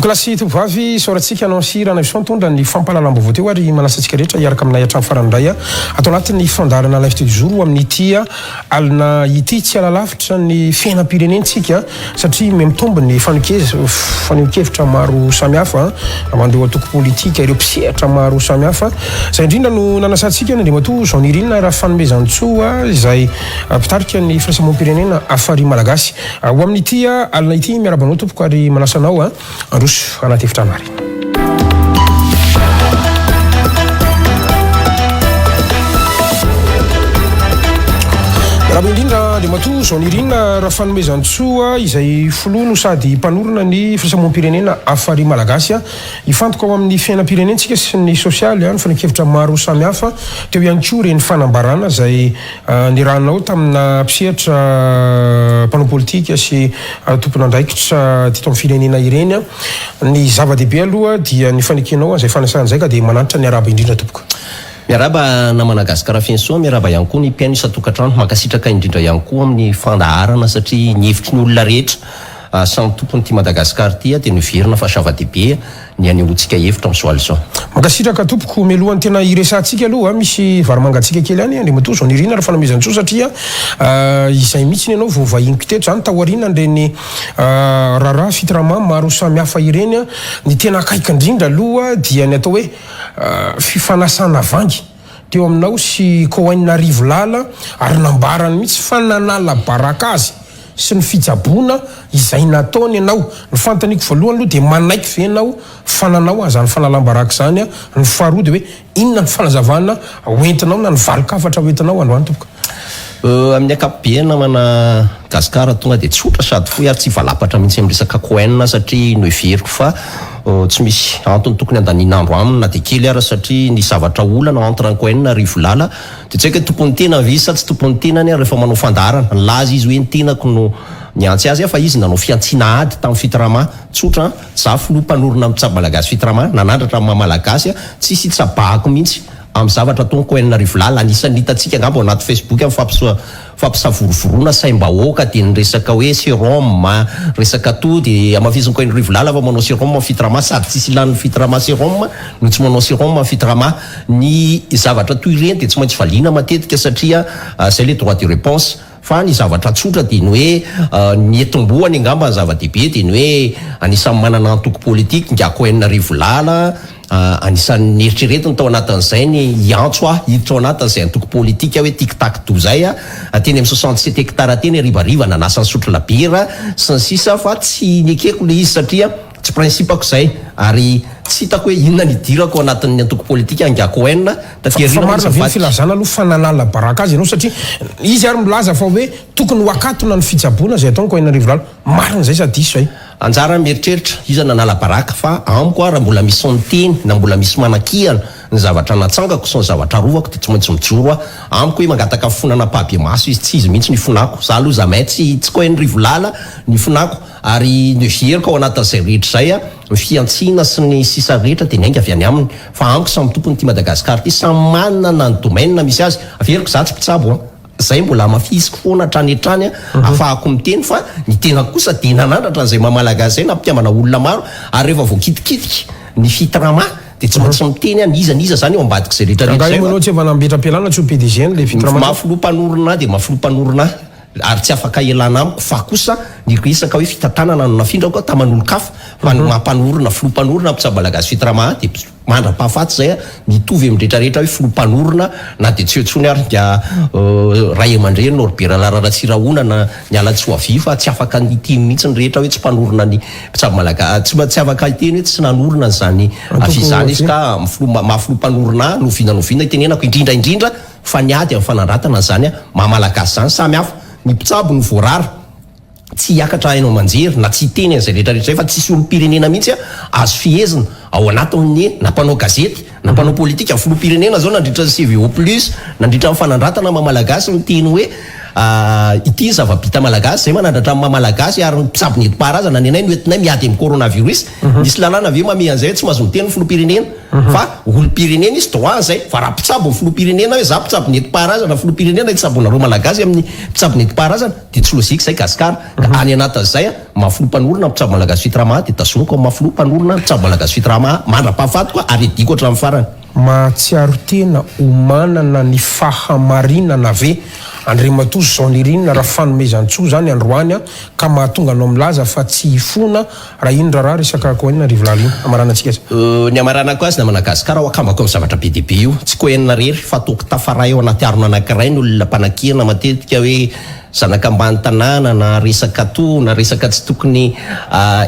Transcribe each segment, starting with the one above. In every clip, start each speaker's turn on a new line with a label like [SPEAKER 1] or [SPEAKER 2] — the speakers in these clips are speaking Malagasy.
[SPEAKER 1] Klasy tovavy soratsika anao sirana isantondra ny fampalalam-baovao teo ary manasantsika rehetra iaraka aminay hatrany farandray atao anatin'ny fandarana live téléjour amin'ny ity alina ity tsy alalavitra ny fiainam-pirenentsika satria mitombo ny fanehoan-kevitra maro samihafa mandeha atoko politika ireo mpisehatra maro samihafa zay indrindra no nanasantsika ny andriamatoa Jean Nirina raha fanomezantsoa izay mpitarika ny firaisamoam-pirenena afary malagasy ho amin'ny ity alina ity miarabanao tompoko ary manasanao Androso anaty efitra mary. Raha indrindra andriamatoa Jean Nirina raha fanomezantsoa izay folono sady mpanorona ny firaisamoam-pirenena afary malagasy ifantoka ao amin'ny fiainam-pirenentsika sy ny sosialy ny fanehoan-kevitra maro samihafa teo ihany koa reny fanambarana izay niranao tamina mpisehatra mpanao politika sy tompona andraikitra tito amin'ny firenena ireny ny zava-dehibe aloha dia ny fanekenao izay fanasan'izay ka dia manantitra ny araba indrindra tompoko.
[SPEAKER 2] Miaraba na Madagasikara fiansoa miaraba ihany koa ny mpiaino isa-tokantrano makasitraka indrindra ihany koa amin'ny fandaharana satria ny hevitry ny olona rehetra samy tompony ty Madagasikara ty dia niverina fa zava-dehibe ny anehoantsika hevitra amin'izao izao.
[SPEAKER 1] Makasitraka tompoko mialohan'ny tena iresantsika aloha misy varomangatsika kely any andriamatoa Jean Nirina raha fanomezantsoa satria izay mihitsy ianao vao vahiniko teto zany taoriana ireny raharaha fitirama maro samihafa ireny ny tena akaiky indrindra aloha dia ny atao hoe fifanasana vangy teo aminao sy koainina rivolala ary nambarany mihitsy fa nanala baraka azy sy ny fijabona izay nataony ianao ny fantaniko voalohany aloha dia manaiky ve ianao fananao azany fanalam-baraka zany ny faharoa dia hoe inona ny fanazavana hoentinao na ny valikafatra hoentinao androany tompoko.
[SPEAKER 2] Amin'ny ankapobeny namana Gasikara tonga dia tsotra sady foy ary tsy valapatra mihitsy amin'ny resaka koainina satria noeveriko fa tsy misy antony tokony andaninandro aminy na dia kely ara satria ny zavatra olana entre ny koainina rivolala dia tsy haiko hoe tompony tena visa tsy tompony tenany rehefa manao fandarana laza izy hoe ny tenako no niantsy azy fa izy nanao fiantsiana ady tamin'ny fitirama tsotra za filoha-mpanorona amin'ny tsabo malagasy fitirama nanandratra amin'ny mamalagasy tsisy tsabahako mihitsy amin'ny zavatra tony koainina rivolala anisan'ny hitantsika angamba ao anaty Facebook fampisavorovoroana saim-bahoaka dia ny resaka hoe sérum resaka to dia amafiziny koainina rivolala fa manao sérum amin'ny fitirama sady tsisy ilan'ny fitirama sérum no tsy manao sérum amin'ny fitirama ny zavatra toy ireny dia tsy maintsy valiana matetika satria c'est le droit de réponse fa ny zavatra tsotra dia ny hoe ny etombohany angamba ny zava-dehibe dia ny hoe anisan'ny manana antoko politika nga koainina rivolala anisan'ny eritreretiny tao anatin'izay ny iantso hiditra ao anatin'izay antoko politika hoe tic-tac to zay teny amin'ny 67 hectare teny ribariva nanasany sotro labera sy ny sisa fa tsy niekeko le izy satria tsy principako zay ary tsy hitako hoe inona nidirako anatin'ny antoko politika angako enina
[SPEAKER 1] tafiarina filazana aloha fananala baraka azy ianao satria izy ary milaza fa hoe tokony wakatona ny fijabona zay ataony koaina rivolala marina zay sady diso zay
[SPEAKER 2] anjara mieritreritra izy nanala baraka fa amiko raha mbola misy onteny na mbola misy manakihana ny zavatra natsangako sy ny zavatra rovako dia tsy maintsy mijoro amiko hoe mangataka fonana pabe maso izy tsy izy mihitsy ny fonako za aloha zamay tsy koainy rivolala ny fonako ary nevieriko ao anatin'izay rehetra zay ny fiantsiana sy ny sisa rehetra dia niainga avy any aminy fa amiko samy tompony ty Madagasikara ty samy manana na ny domaine misy azy averiko za tsy mpitsabo zay mbola mafisiko foana hatrany afahako miteny fa ny tena kosa dia nanandratra an'izay mamalagasy zay nampitiamana olona maro ary rehefa voakitikitika ny fitirama dia tsy maintsy miteny iza zany eo ambadika zay
[SPEAKER 1] rehetrarehetramanao tsy vanambetra-pialana tsy ho PDG le fitirama
[SPEAKER 2] mafiloha-mpanorona dia mafiloha-mpanorona ary tsy afaka elana amiko fa kosa ny resaka hoe fitantanana no nafindrako taman'olo-kafa fa mammpanorona filoha-mpanorona mpitsabalagasy fitirama dia mandra-pahafaty zay mitovy amin'ny rehetrarehetra hoe filoha-mpanorona na dia tsy hoentsony ary dia ray aman-dreny Norbert Lararatsiraona na ny Alatsoavy fa tsy afaka niteny mihitsy ny rehetra hoe tsy mpanorona ny mpitsabalagasy tsy afaka iteny hoe tsy nanorona zany afizany izy ka mafiloha-mpanorona noviana itenenako indrindra fa niady amin'ny fanandratana zany mamalagasy zany samy hafa ny mpitsabo ny voarara tsy hiakatra hainao manjery na tsy teny an'izay rehetrarehetra fa tsisy olo-pirenena mihitsy azo fihezina ao anatin'ny na mpanao gazety na mpanao politika filoha-pirenena zao nandritra CVO plus nandritra amin'ny fanandratana mamalagasy ny teny hoe ity zava-bita malagasy zay manandratra amin'ny mamalagasy ary ny mpisabo nentim-paharazana ny anay noentinay miady amin'ny coronavirus misy lalàna ve mame an'izay tsy mahazo miteny filoha-pirenena fa olo-pirenena izy droit zay fa raha mpitsabo ny filoham-pirenena hoe za mpitsabo nentim-paharazana filoham-pirenena itsaboana roa malagasy amin'ny mpitsabo nentim-paharazana de tsy lozika zay gasikara ka any anatin'zay mahafiloha-panorona mpitsabo malagasy fitrama de tasomako mahafiloha-panorona mpitsabo malagasy fitrama mandra-pahafaty koa ary ediko hatramin'ny farany
[SPEAKER 1] mahatsiaro tena omanana ny fahamarinana ve Andriamatoa zao nirinina raha fanomezantsoa zany androany ka mahatonga anao milaza fa tsy hifona raha iny raha resaka koenina rivolala iny amaranantsika
[SPEAKER 2] ny amaranako azy namana gasikara ho akambako amin'ny zavatra be dehibe io tsy koenina rery fa toko tafara eo anaty arona anankiray ny olona mpanakirana matetika hoe zanaka ambany tanàna na resaka to na resaka tsy tokony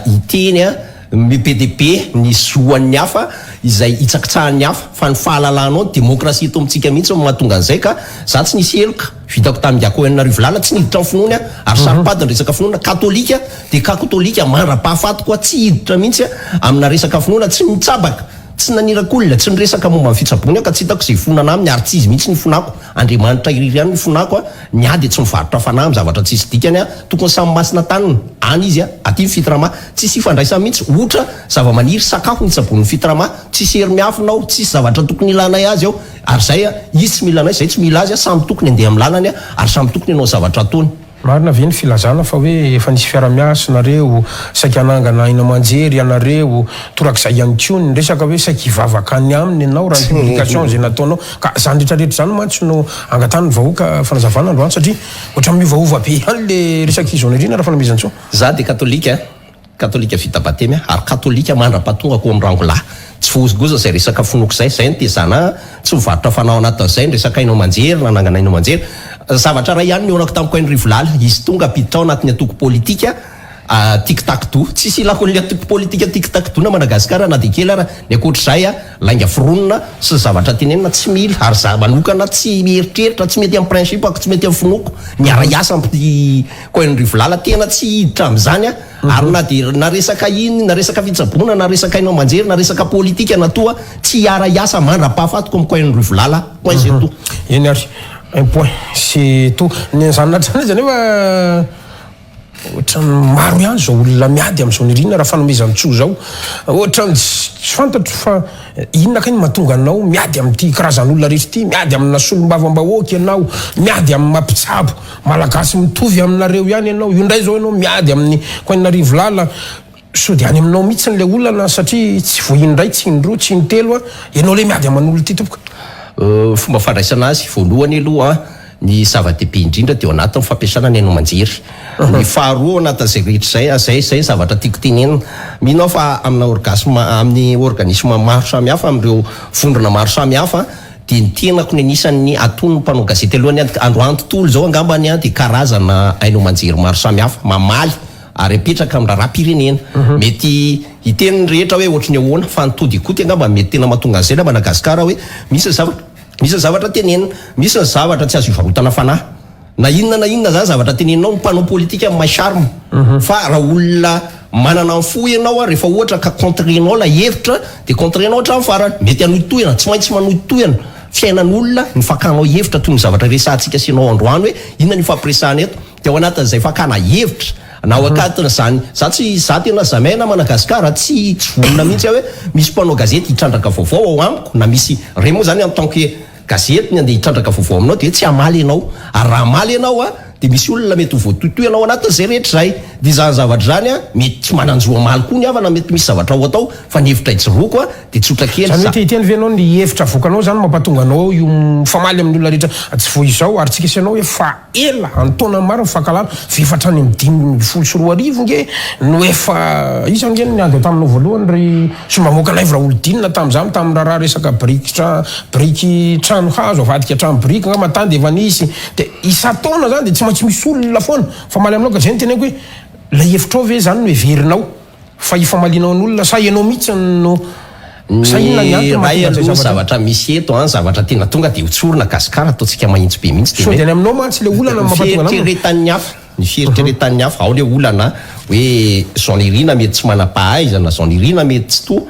[SPEAKER 2] iteny be ny zoan'ny hafa izay itsakitsahan'ny hafa fa ny fahalalanao demokrasia eto amintsika mihitsy mahatonga an'izay ka za tsy nisy eloka vitako tamin'ny akoenina rivolala tsy niditra ny finoana ary saropady ny resaka finoana katolika de katolika mandra-pahafaty koa tsy hiditra mihitsy amina resaka finoana tsy mitsabaka tsy nanirakolona tsy niresaka momba ny fitsabony ka tsy hitako izay fonana aminy ary tsy izy mihitsy ny fonako Andriamanitra iriry ihany ny fonako niady tsy mivarotra fanahy amin'ny zavatra tsisy dikany tokony samy masina tanina any izy aty ny fitrama tsisy ifandraisana mihitsy ohatra zava-maniry sakafo ny tsabon'ny fitrama tsisy hery miafinao tsisy zavatra tokony ilanay azy ao ary zay izy tsy mila anay zay tsy mila azy samy tokony andeha amin'ny lalany ary samy tokony anao zavatra ataony
[SPEAKER 1] marina ve ny filazana fa hoe efa nisy fiara-miasa nareo saky anangana ina manjery anareo torak'izay ihany koa ny resaka hoe saky hivavaka any aminy ianao raha ny publication zay nataonao ka zany rehetrarehetra zany mantsy no angatany ny vahoaka fanazavana androany satria ohatra miovaova be ihany le resaka izona irina raha fanomezantsoa
[SPEAKER 2] za de katolika vita batemy ary katolika mandra-pahatonga ko amin'ny rangolahy tsy fogozogoza zay resaka fonoko zay ny tezana tsy mivarotra fanao anatin'izay ny resaka ainao manjery nanangana ainao manjery zavatra ray ihany nionako tamiko hainy rivolala izy tonga apiditra ao anatin'ny atoko politika tic-tac-toe tsisy ilako le atoko politika tic-tac-toe na Madagasikara na de kely ara ny akoatr'izay lainga fironona sy zavatra tenenina tsy mila ary za manokana tsy mieritreritra tsy mety amin'ny principe ako tsy mety amin'ny finoko miara-iasa ampy kohainy rivolala tena tsy hiditra amin'izany ary na de na resaka iny na resaka fitsabona na resaka ainao manjery na resaka politika natoa tsy hiara-iasa mandra-pahafatiko amin'ny kohainy rivolala point c'est tout
[SPEAKER 1] eny ary un point c'est tout ny zany natrany zany efa ohatrany maro ihany zao olona miady amin'izao nirina raha fanomezantsoa zao ohatrany tsy fantatro fa inona kany mahatonga anao miady amin'ity karazan'olona rehetra ity miady amina solom-bavambahoaka ianao miady amin'ny mampitsabo malagasy mitovy aminareo ihany ianao io ndray zao ianao miady amin'ny koanina rivolala so de any aminao mihitsy n'le olana satria tsy voindray tsy indroa tsy intelo ianao le miady aman'olo ity topoka
[SPEAKER 2] fomba fandraisana azy voalohany aloha ny zava-dehibe indrindra de ao anatin'ny fampiasana ny ainao manjery ny faharoa anatin'izay rehetra zay zavatra tiako tenenina minao fa amina orgasme amin'ny organisme maro samihafa am'ireo vondrona maro samihafa de ny tenako ny anisan'ny atony mpanao gazety alohany androany tontolo zao angambany de karazana ainao manjery maro samihafa mamaly ary apetraka amin'ny raharam-pirenena mety hiteniny rehetra hoe ohatrany ahoana fa nitody koty angamba mety tena mahatonga an'izay na Madagasikara hoe misy zavatra tenenina misy ny zavatra tsy azo ivarotana fanahy na inona zany zavatra teneninao ny mpanao politika amin'ny charme fa raha olona manana fo ianao rehefa ohatra ka contrenao la hevitra de contrenao hatramin'ny farany mety hanoitohana tsy maintsy manoitohana fiainan'olona ny fakanao hevitra toy ny zavatra resantsika sinao androany hoe inona ny fampiresahana eto de ao anatin'izay fakana hevitra na ao akatina zany za tena zamay na Madagasikara tsy volona mihitsy hoe misy mpanao gazety hitrandraka vaovao ao amiko na misy re moa zany en tant que gazety ny andeha hitrandraka vaovao aminao de tsy hamaly ianao ary raha hamaly ianao de misy olona mety ho voatotoy ianao anatin'izay rehetra zay de zany zavatra zany mety tsy mananjoa maly koa ny havana mety misy zavatra ho atao fa ny hevitra ijoroako de tsotra kely
[SPEAKER 1] zany mety hiteny ve anao ny hevitra vokanao zany mampatonga anao io mifamaly amin'ny olona rehetra tsy voa izao ary tsika sianao hoe fa ela antaona maro mifankalala vefatra any amin'ny 10 nge no efa isange ny ando taminao voalohany ry somamoaka laivra olodinina tamin'izany tamin'ny raha resaka briky trano hazo avadika trano briky nga matany de efa nisy de isa-taona zany de tsy maintsy misy olona foana famaly aminao ka zay ny teneko hoe la hevitrao ve zany no heverinao fa ifamalinao n'olona sa ianao mihitsy no sa inona ny
[SPEAKER 2] antony zavatra misy eto zavatra tena tonga de hotsorona Gasikara ataontsika mahitsy be mihitsy
[SPEAKER 1] so de any aminao mantsy le olana mampatonga
[SPEAKER 2] fieritreretan'ny hafa ny fieritreretan'ny hafa ao le olana hoe zonirina mety tsy manam-pahaizana zonirina mety tsy to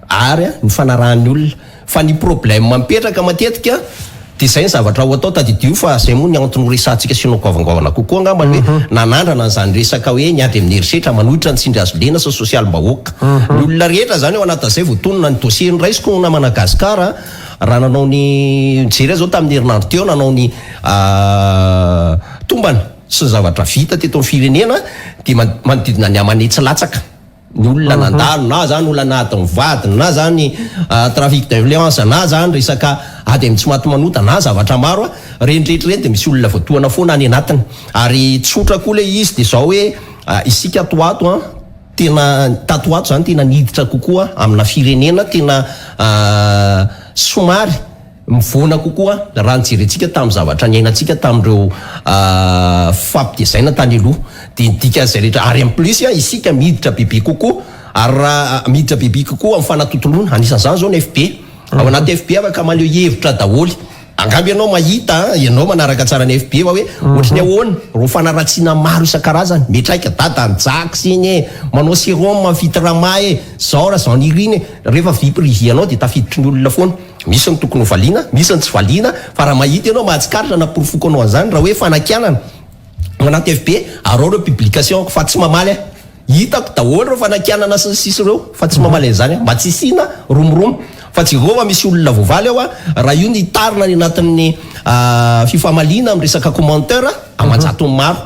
[SPEAKER 2] ary ny fanarahan'ny olona fa ny problème mampetraka matetika dia izay ny zavatra ho atao tadidio fa zay moa ny antony resantsika sy nokovangovana kokoa angambany hoe nanandrana n'izany resaka hoe niandry amin'ny herisetra manohitra ny tsindry azo lena sa sosialim-bahoaka ny olona rehetra zany ao anatin'izay voatonona ny dossier ny raisiko na Madagasikara raha nanao ny jery zao tamin'ny herinandro teo nanao ny tombana sy ny zavatra vita teto amin'ny firenena dia manodidina ny amanetsy latsaka ny olona nandalo na zany olona nahaton'ny vadiny na zany trafic d'influence na zany resaka ady amin'ny tsy maty manota na zavatra maro renitrehetra reny dia misy olona voatoana foana any anatiny ary tsotra koa le izy dia zao hoe isika toato tena tatoato zany tena niditra kokoa amina firenena tena somary mivona kokoa raha nijerentsika tamin'ny zavatra niainantsika tamin'ireo fampidezaina tany aloha dia nidika zay rehetra ary en plus isika miditra bebe kokoa ary raha miditra bebe kokoa amin'ny fanatotoloana anisan'izany zao ny FB ao anaty FB afaka maleo hevitra daholy angamby ianao mahita ianao manaraka tsara ny FB fa hoe ohatrany ahoana ro fanaratsiana maro isan-karazany metraika dadanjaks iny manao sérum mavitra zao raha zao niriny rehefa viprivi anao dia tafiditry ny olona foana misy ny tokony ho valiana misy ny tsy valiana fa raha mahita ianao mahatsikaritra naporofoko anao an'izany raha hoe fanakianana ao anaty FB arao reo publication fa tsy mamaly hitako daholo reo fanakianana sy sisy reo fa tsy mamaly an'izany mba tsy isina romoromo fa tsy rova misy olona voavaly ao raha io ny tarina ny anatin'ny fifamaliana amin'ny resaka commentaire amanjatony maro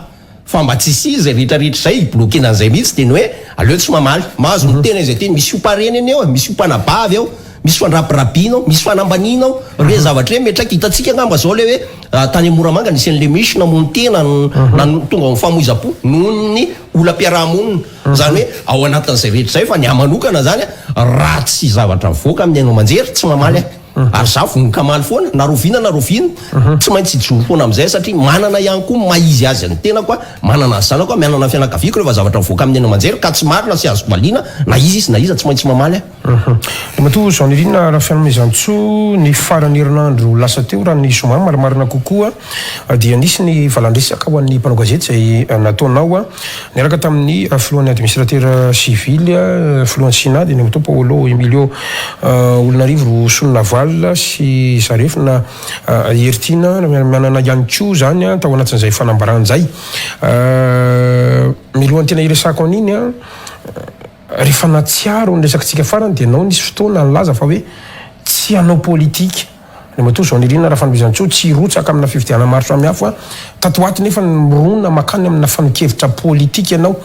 [SPEAKER 2] fa mba tsy isi zay rehetrarehetra zay bloquena an'izay mihitsy dia ny hoe aleo tsy mamaly mahazo ny tena izay teny misy opareny eny ao misy opanabavy ao misy fandrapirapianao misy fanambaninao re zavatra hoe metraky hitatsika angamba zao le hoe tany Moramanga nisy an'le misy namony tena na tonga amin'ny famoiza-po noho ny olam-piarahamonina zany hoe ao anatin'izay rehetra zay fa ny amanokana zany raha tsy zavatra mivoaka amin'ny ainao manjery tsy mamaly ary za vonoka maly foana na rovina tsy maintsy joro foana amin'izay satria manana ihany koa maizy azy ny tena koa manana zana koa mianana fianakaviako rehefa zavatra mivoaka amin'ny ainao manjery ka tsy marina sy azo valiana na izy na iza tsy maintsy mamaly
[SPEAKER 1] matoa zao nirina raha fianamezantsoa ny farany herinandro lasa teo raha ny soma marimarina kokoa dia nisy ny valandresaka ho an'ny mpanao gazety zay nataonao niaraka tamin'ny filohan'ny administrateur civil filohan'ny synady ny matoa Paolo Emilio Olonarivo Solonava sy zarefina Hertina mianana ihany koa zany tao anatin'izay fanambaran'izay milohany tena iresako an'iny rehefa natsiaro ny resakitsika farany dia anao nisy fotoana nilaza fa hoe tsy anao politika ny matoa zao nirina raha fanomezantsoa tsy rotsaka amina fifidiana maro samihafa tatoaty nefa mirona makany amina fanokevitra politika ianao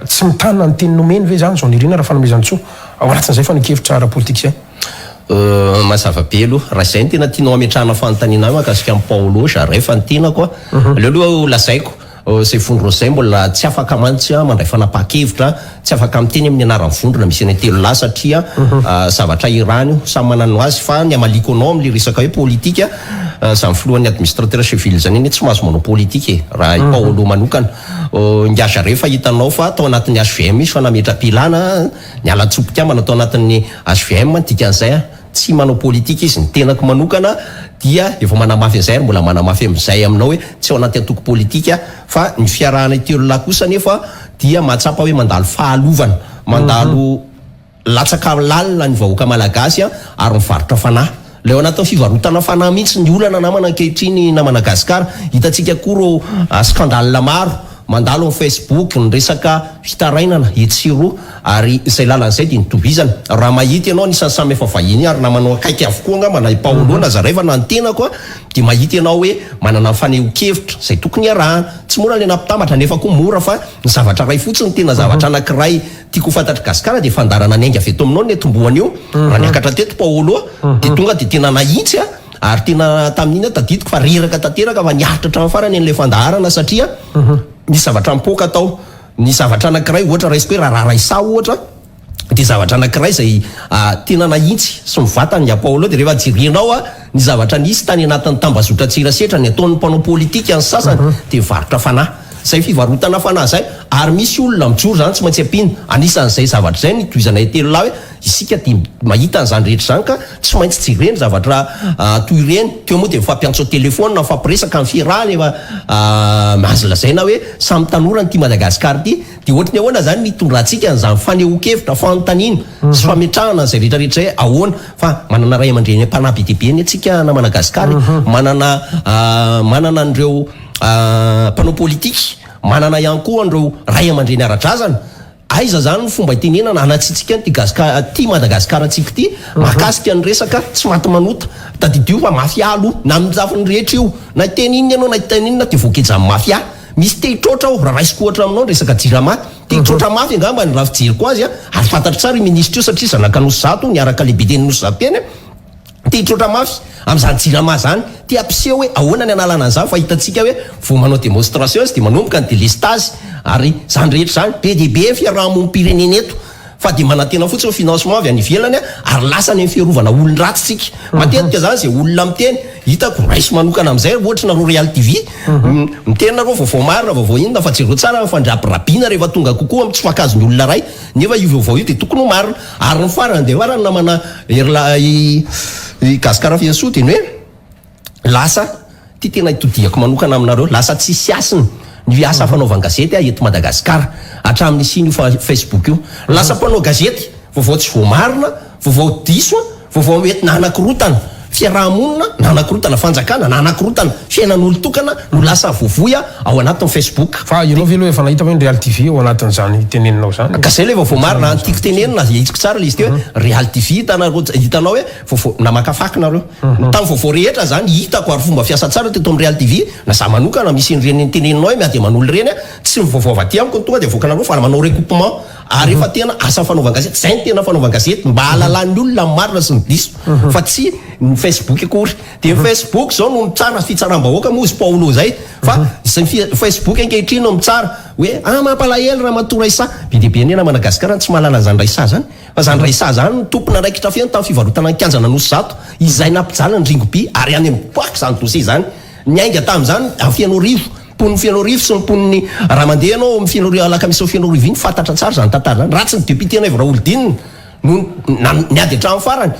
[SPEAKER 1] tsy mitana ny teny nomeny ve zany zao nirina raha fanomezantsoa ao anatin'izay fanokevitra ara-politika zay
[SPEAKER 2] mazava be aloha raha izay ny tena tianao ametrahana fanontaniana mahakasika amin'ny Paolo Zarefa ny tena koa aleo aloha lazaiko zay vondro zay mbola tsy afaka mantsy mandray fanapaha-kevitra tsy afaka miteny amin'ny anaran'ny vondrona misy eny telo lahy satria zavatra irany samy manano azy fa ny amaliko anao amin'le resaka hoe politika samy filohan'ny administrateur civil zany iny tsy mahazo manao politika raha Paolo manokana ny Zarefa hitanao fa atao anatin'ny HVM izy fa nametra-pilana ny alatsopika manatao anatin'ny HVM dikan'izay tsy manao politika izy ny tenako manokana dia efa manamafy an'izay ary mbola manamafy amin'izay aminao hoe tsy ao anaty antoko politika fa ny fiarahana telo lahy kosa nefa dia mahatsapa hoe mandalo fahalovana mandalo latsaka lalina ny vahoaka malagasy ary mivarotra fanahy leo anatin'ny fivarotana fanahy mihitsy ny olana namana ankehitriny na Madagasikara hitantsika koa ro skandale maro mandalo amin'ny Facebook ny resaka fitarainana etsiro ary izay lalan'izay dia nitovizana raha mahita ianao nisan'ny samy efa vahiny ary na manao akaiky avokoa angamba na Paolo na Zarefa na ny tena koa dia mahita ianao hoe manana faneho-kevitra zay tokony arahana tsy mora le nampitambatra nefa koa mora fa ny zavatra ray fotsiny tena zavatra anankiray tiako fantatry Gasikara dia fandarana ny ainga avy eto aminao ny tomboany io raha niakatra teto Paolo dia tonga dia tena nahitsy ary tena tamin'iny tadidiko fa reraka tanteraka fa niaritra hatramin'ny farany an'ilay fandaharana satria ny zavatra mipoaka atao ny zavatra anankiray ohatra raisiko hoe raha raisa ohatra dia zavatra anankiray zay tena nahitsy sy mivatany Paolo dia rehefa jerinao ny zavatra nisy tany anatin'ny tambazotra tsirasetra ny ataon'ny mpanao politika ny sasany dia varotra fanahy zay fivarotana fanahy zay ary misy olona mijoro zany tsy maintsy ampiny anisan'izay zavatra zay nitoizana telo lahy hoe isika ty mahita an'izany rehetra zany ka tsy maintsy jireny zavatra toy ireny teo moa dia mifampiantso telefona mifampiresaka amin'ny fiarahana efa mahazo lazaina hoe samy tanora ny ty Madagasikara ty dia ohatra ny ahoana zany mitondra antsika n'izany fanehoan-kevitra fanontaniana sy fametrahana zay rehetrarehetra hoe ahoana fa manana ray aman-dreny mpanampy be ny atsika na Madagasikara manana an'ireo mpanao politika manana ihany koa an'ireo ray aman-dreny ara-drazana aiza zany ny fomba itenenana anatsitsika ty Madagasikara antsika ty mahakasika ny resaka tsy maty manota tadidio fa mafia aloha na minjafony rehetra io na teny inona ianao na teny inona ty voakejany mafia misy tehitroatra ao raha raisiko ohatra aminao ny resaka jirama tehitroatra mafy angamba ny raha fijeriko azy ary fantatry tsara ministra io satria zanaka nosy zato niaraka lehibe teny nosy zato teny tehitroatra mafy amin'izany jirama zany ty ampiseho hoe ahoana ny analana an'izany fa hitantsika hoe vao manao démonstration izy dia manomboka ny délestage ary zany rehetra zany be dia be fiarahamonim-pirenena eto fa dia manantena fotsiny financement avy any ivelany ary lasany amin'ny fiarovana olon-ratsy tsika matetika zany zay olona miteny hitako raisy manokana amin'izay ohatra nareo Real TV miteny nareo vaovao marina vaovao inona fa jereo tsara fandrapirabiana rehefa tonga kokoa amin'ny tsy fakazony olona ray nefa io vaovao io dia tokony ho marina ary ny farany dia farany namana Gasikara fiansoa teny hoe lasa ty tena hitodiako manokana aminareo lasa tsisy asiny ny asa fanaovana gazety eto Madagasikara hatramin'ny siny Facebook io lasa mpanao gazety vaovao tsy voamarina vaovao diso vaovao mety na anankirotana fiarahamonina na anankirotana fanjakana na anankirotana fiainan'olo tokana no lasa vovoya ao anatin'ny Facebook
[SPEAKER 1] fa ianao velo efa nahita hoe ny Real TV ao anatin'izany teneninao zany
[SPEAKER 2] ka zay le vaovao marina tiako tenenina hitako tsara le izy teo Real TV hitanao hoe vaovao na makafaka nareo tamin'ny vaovao rehetra zany hitako ary fomba fiasa tsara teto amin'ny Real TV na za manokana misy ireny teneninao hoe miady manolo reny tsy mivaovao avy amiko tonga dia voaka nareo fa manao recoupement ary efa tena asa fanaovana gazety zay ny tena fanaovana gazety mba halalan'ny olona marina sy ny diso fa tsy ny Facebook akory dia Facebook zao no mitsara fitsaram-bahoaka moa izy Paulo zay fa izay Facebook ankehitriny no mitsara hoe mampalahelo raha matora isa be dia be nena Madagasikara tsy mahalala zany raisa zany fa zany raisa zany tompona raikitra fiaina tamin'ny fivarotana ny kianjana nosy zato izay nampijala ny ringoby ary any amin'ny poaka zany dossier zany niainga tamin'izany amin'ny fianao rivo pon'ny fianao rivo sy ny pon'ny raha mandeha anao amin'ny fianao rivo alakamisy ao fianao rivo iny fantatra tsara zany tantara zany ratsy ny député-na raha olodinina no niady hatramin'ny farany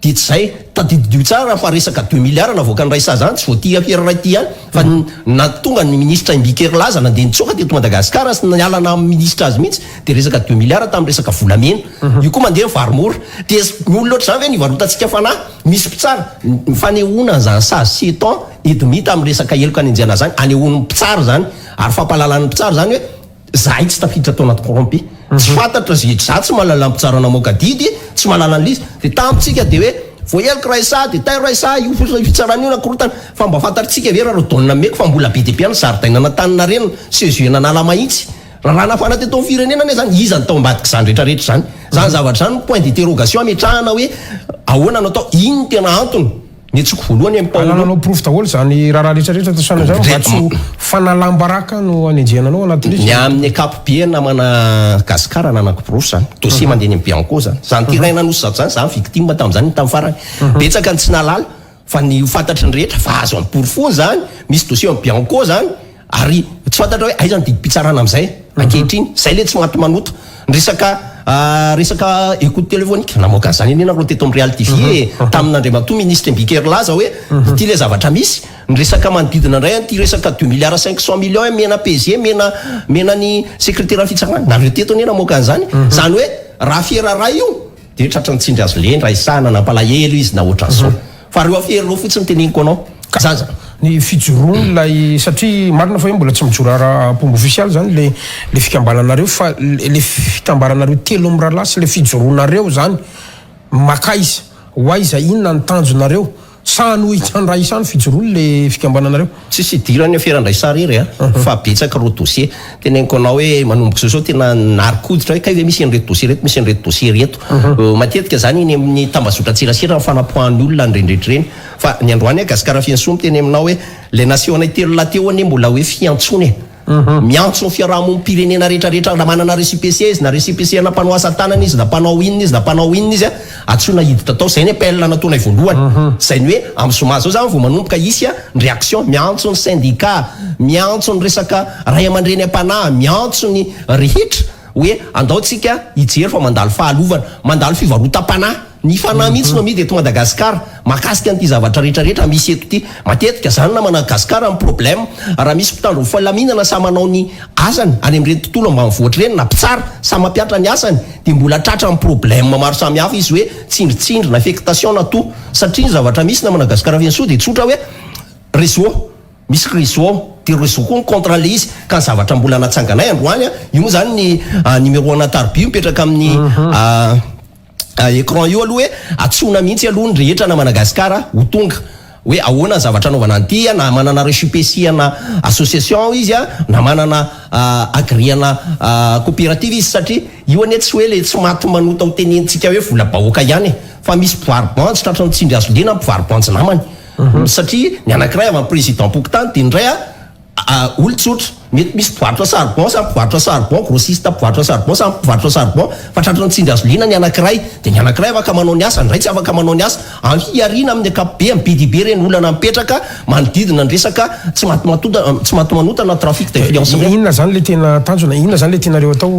[SPEAKER 2] dia tsy zay tadidio tsara fa resaka 2 milliards navoaka ny raisa zany tsy voaty apiera ray ty ihany fa na tonga ny ministra Mbikery Laza nandeha nitsoka teto Madagasikara sy nialana amin'ny ministra azy mihitsy dia resaka 2 milliards tamin'ny resaka volamena io koa mandeha varomora dia ny olona oatra zany hoe nivarotantsika fanahy misy mpitsara fanehoana zany sazy sy eton edimita amin'ny resaka heloka any anjana zany anehoan'ny mpitsara zany ary fampalalan'ny mpitsara zany hoe zahay tsy tafiditra tao anaty corrompu tsy fantatra za tsy mahalala ny mpitsara namoaka didy tsy mahalala ny lizy dia tampitsika dia hoe voaheloko raisa dia tay raisa io fitsarana io nakorotana fa mba fantatritsika ve raha rodonina meko fa mbola be dia be any zaridainana tanina reny sezuena nala mahitsy raha nafana teto amin'ny firenena ne zany iza ny tao ambadika zany rehetrarehetra zany zany zavatra zany point d'interrogation ametrahana hoe ahoana no atao ino tena antony ny tsoko voalohany amin'ny
[SPEAKER 1] Paulo proof daholo zany raha rehetrarehetra tasana zany mba tsy fanalambaraka no anenjehananao anatin'izy
[SPEAKER 2] ny amin'ny ankapobeny namana Gasikara nanako proof zany dossier mandeha ny Bianco zany zany tiraina nosy zato zany zany victime tamin'izany tamin'ny farany betsaka ny tsy nalala fa ny fantatry ny rehetra fa azo amin'ny porofony zany misy dossier amin'ny Bianco zany ary tsy fantatra hoe aiza ny didim-pitsarana amin'izay ankehitriny zay le tsy maty manota ny resaka écoute téléphonique namoaka an'izany eny nareo teto amin'ny Real TV tamin'Andriamatoa ministre Mbikery Laza hoe ity le zavatra misy ny resaka manodidina indray ty resaka 2 milliards 500 millions mena PG mena ny secrétaire fitsarana nareo teto anie namoaka an'izany zany hoe raha fieraray io dia tratra nitsindry azo leny raha isana nampalahelo izy na ohatran'izao fa reo afierareo fotsiny teneniko anao zany
[SPEAKER 1] ny fijoroany lay satria marina fa hoe mbola tsy mijoro ara-pomba ofisialy zany le fikambananareo fa le fitambaranareo telo amin'ny rahalahy sy le fijoronareo zany makaiza hoaiza inona ny tanjonareo sa no hitrany raha isany fijoroany le fikambananareo
[SPEAKER 2] tsisy idirany fiaran-draisa rery fa betsaka reo dossier teneniko anao hoe manomboka zao tena narikoditra hoe kaive misy an'ireto dossier reto misy an'ireto dossier reto matetika zany iny amin'ny tambazotra tserasera ny fanapohan'ny olona nyrendretra reny fa ny androany Gasikara fiansoa miteny aminao hoe le nation telo lahateo anie mbola hoe fiantsony miantso ny fiarahamonimpirenena rehetrarehetra na manana récipicé izy na récipicé na mpanao asa tanana izy na mpanao inona izy na mpanao inona izy atsona hiditra tao zay ny appel nataonay voalohany zay ny hoe amin'ny soma zao zany vao manomboka isy ny réaction miantso ny syndicat miantso ny resaka ray aman-dreny am-panahy miantso ny rehetra hoe andaotsika hijery fa mandalo fahalovana mandalo fivarotam-panahy ny fanahy mihitsy no amidy eto Madagasikara mahakasika an'ity zavatra rehetrarehetra misy eto ity matetika zany na Madagasikara amin'ny problème raha misy mpitandro falaminana sa manao ny asany any amin'ireny tontolo mba mivoatra ireny na mpitsara sa mampiatra ny asany dia mbola tratra amin'ny problème maro samihafa izy hoe tsindritsindry na affectation na to satria ny zavatra misy na Madagasikara vianso dia tsotra hoe réseau misy réseau dia réseau koa contre le izy ka ny zavatra mbola natsanganay androany io moa zany ny numéro anatarby mipetraka amin'ny écran io aloha hoe atsona mihitsy aloha ny rehetra na Madagasikara ho tonga hoe ahoana ny zavatra anaovana an'ity na manana récipicé na association izy na manana agréana coopérative izy satria io anie tsy hoe le tsy maty manota ho tenentsika hoe vola bahoaka ihany fa misy mpivarobantsy tratra ny tsindry azo lena mpivarobantsy namany satria ny anankiray avy amin'ny président pokotany dia indray olon-tsotra mety misy mpivarotra charbon sa mpivarotra charbon grossiste mpivarotra charbon sa mpivarotra charbon fa tratra ny tsindry azo lena ny anankiray dia ny anankiray afaka manao ny asa ny ray tsy afaka manao ny asa hiariana amin'ny akapobe amin'ny BDB reny olana mipetraka manodidina ny resaka tsy maty manotana trafic d'influence
[SPEAKER 1] inona zany le tena tanjona inona zany le tianareo atao